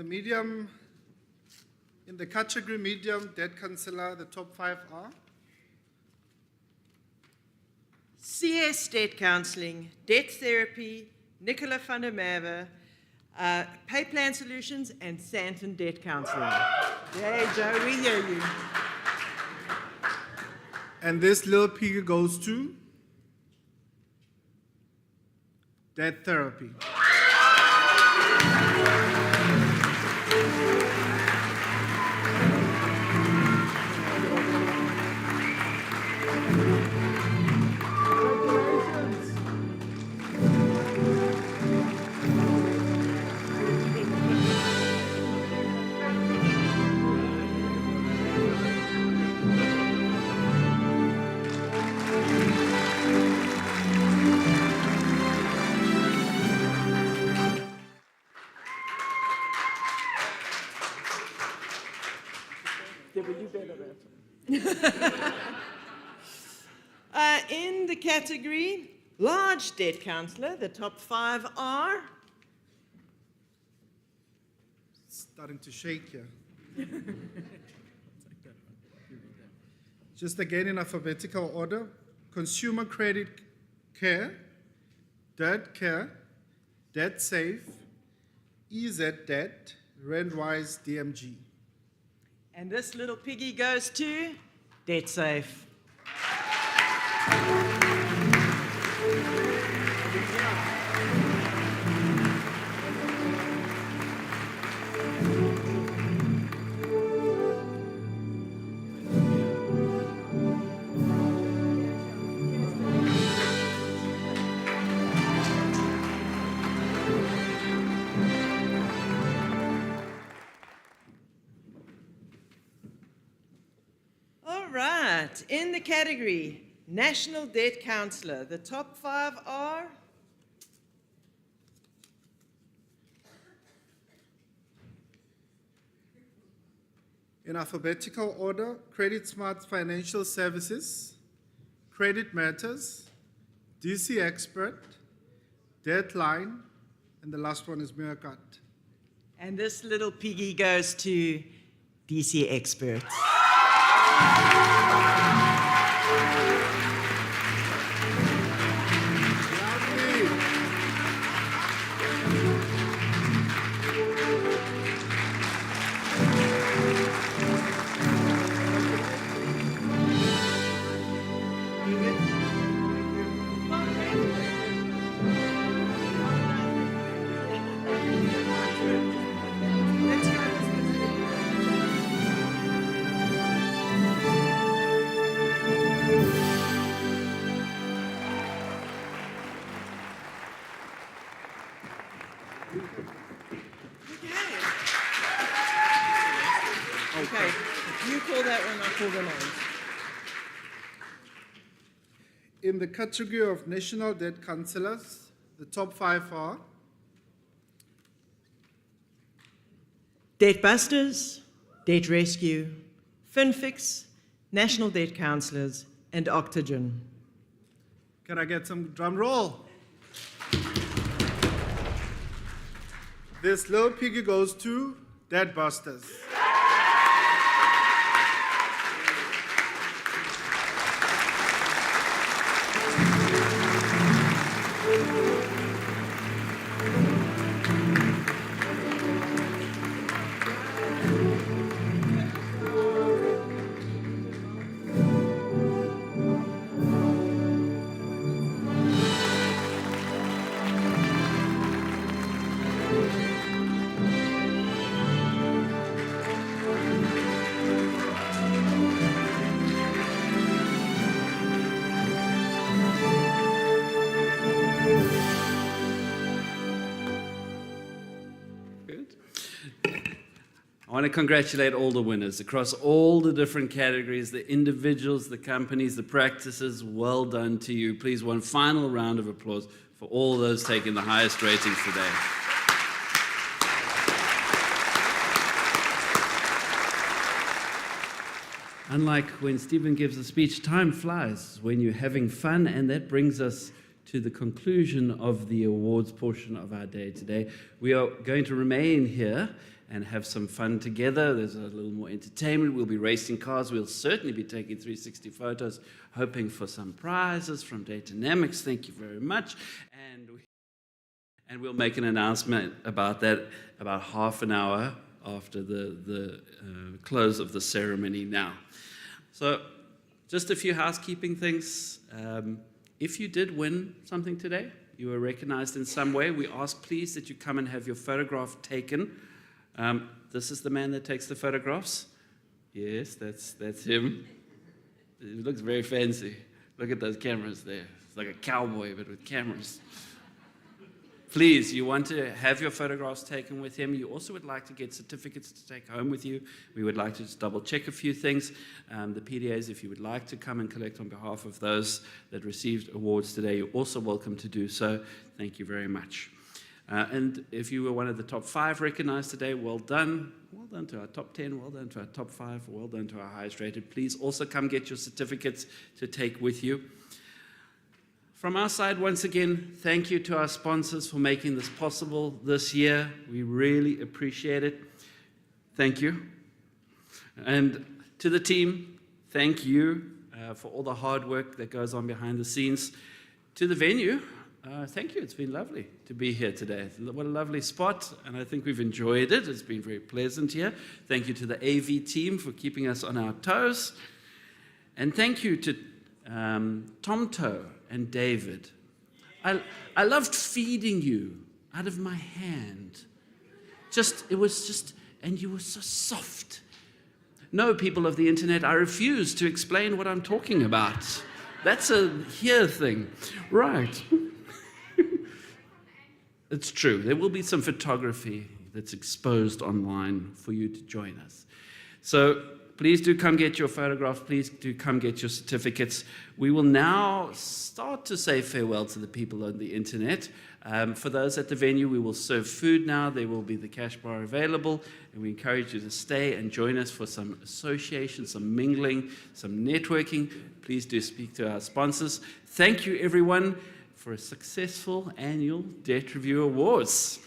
the category medium debt counselor, the top 5 are CS Debt Counselling, Debt Therapy, Nicola van der Merwe, Pay Plan Solutions, and Santon Debt Counselling. Yay, Joe, we hear you. And this little piggy goes to Debt Therapy. In the category Large Debt Counselor, the top 5 are Starting to shake here. Just again in alphabetical order, Consumer Credit Care, Debt Care, Debt Safe, EZ Debt, Randwise DMG. And this little piggy goes to Debt Safe. All right, in the category National Debt Counselor, the top 5 are In alphabetical order, Credit Smart Financial Services, Credit Matters, DC Expert, Deadline, and the last one is Meerkat. And this little piggy goes to DC Experts. Okay, you call that one, I'll call the names. In the category of national debt counselors, the top 5 are Debt Busters, Debt Rescue, FinFix, National Debt Counsellors, and Octogen. Can I get some drum roll? This little piggy goes to Debt Busters. I want to congratulate all the winners across all the different categories, the individuals, the companies, the practices. Well done to you. Please, one final round of applause for all those taking the highest ratings today. Unlike when Stephen gives a speech, time flies when you're having fun, and that brings us to the conclusion of the awards portion of our day today. We are going to remain here and have some fun together. There's a little more entertainment. We'll be racing cars. We'll certainly be taking 360 photos, hoping for some prizes from Datadynamics. Thank you very much. And we'll make an announcement about that about half an hour after the close of the ceremony now. So just a few housekeeping things. If you did win something today, you were recognized in some way, we ask please that you come and have your photograph taken. This is the man that takes the photographs. Yes, that's him. He looks very fancy. Look at those cameras there. It's like a cowboy, but with cameras. Please, you want to have your photographs taken with him. You also would like to get certificates to take home with you. We would like to just double check a few things. The PDAs, if you would like to come and collect on behalf of those that received awards today, you're also welcome to do so. Thank you very much. And if you were one of the top 5 recognized today, well done. Well done to our top 10, well done to our top 5, well done to our highest rated. Please also come get your certificates to take with you. From our side, once again, thank you to our sponsors for making this possible this year. We really appreciate it. Thank you. And to the team, thank you for all the hard work that goes on behind the scenes. To the venue, thank you. It's been lovely to be here today. What a lovely spot, and I think we've enjoyed it. It's been very pleasant here. Thank you to the AV team for keeping us on our toes. And thank you to Tomto and David. I loved feeding you out of my hand. And you were so soft. No, people of the internet, I refuse to explain what I'm talking about. That's a here thing. Right. It's true. There will be some photography that's exposed online for you to join us. So please do come get your photographs. Please do come get your certificates. We will now start to say farewell to the people on the internet. For those at the venue, we will serve food now. There will be the cash bar available, and we encourage you to stay and join us for some association, some mingling, some networking. Please do speak to our sponsors. Thank you, everyone, for a successful annual Debt Review Awards.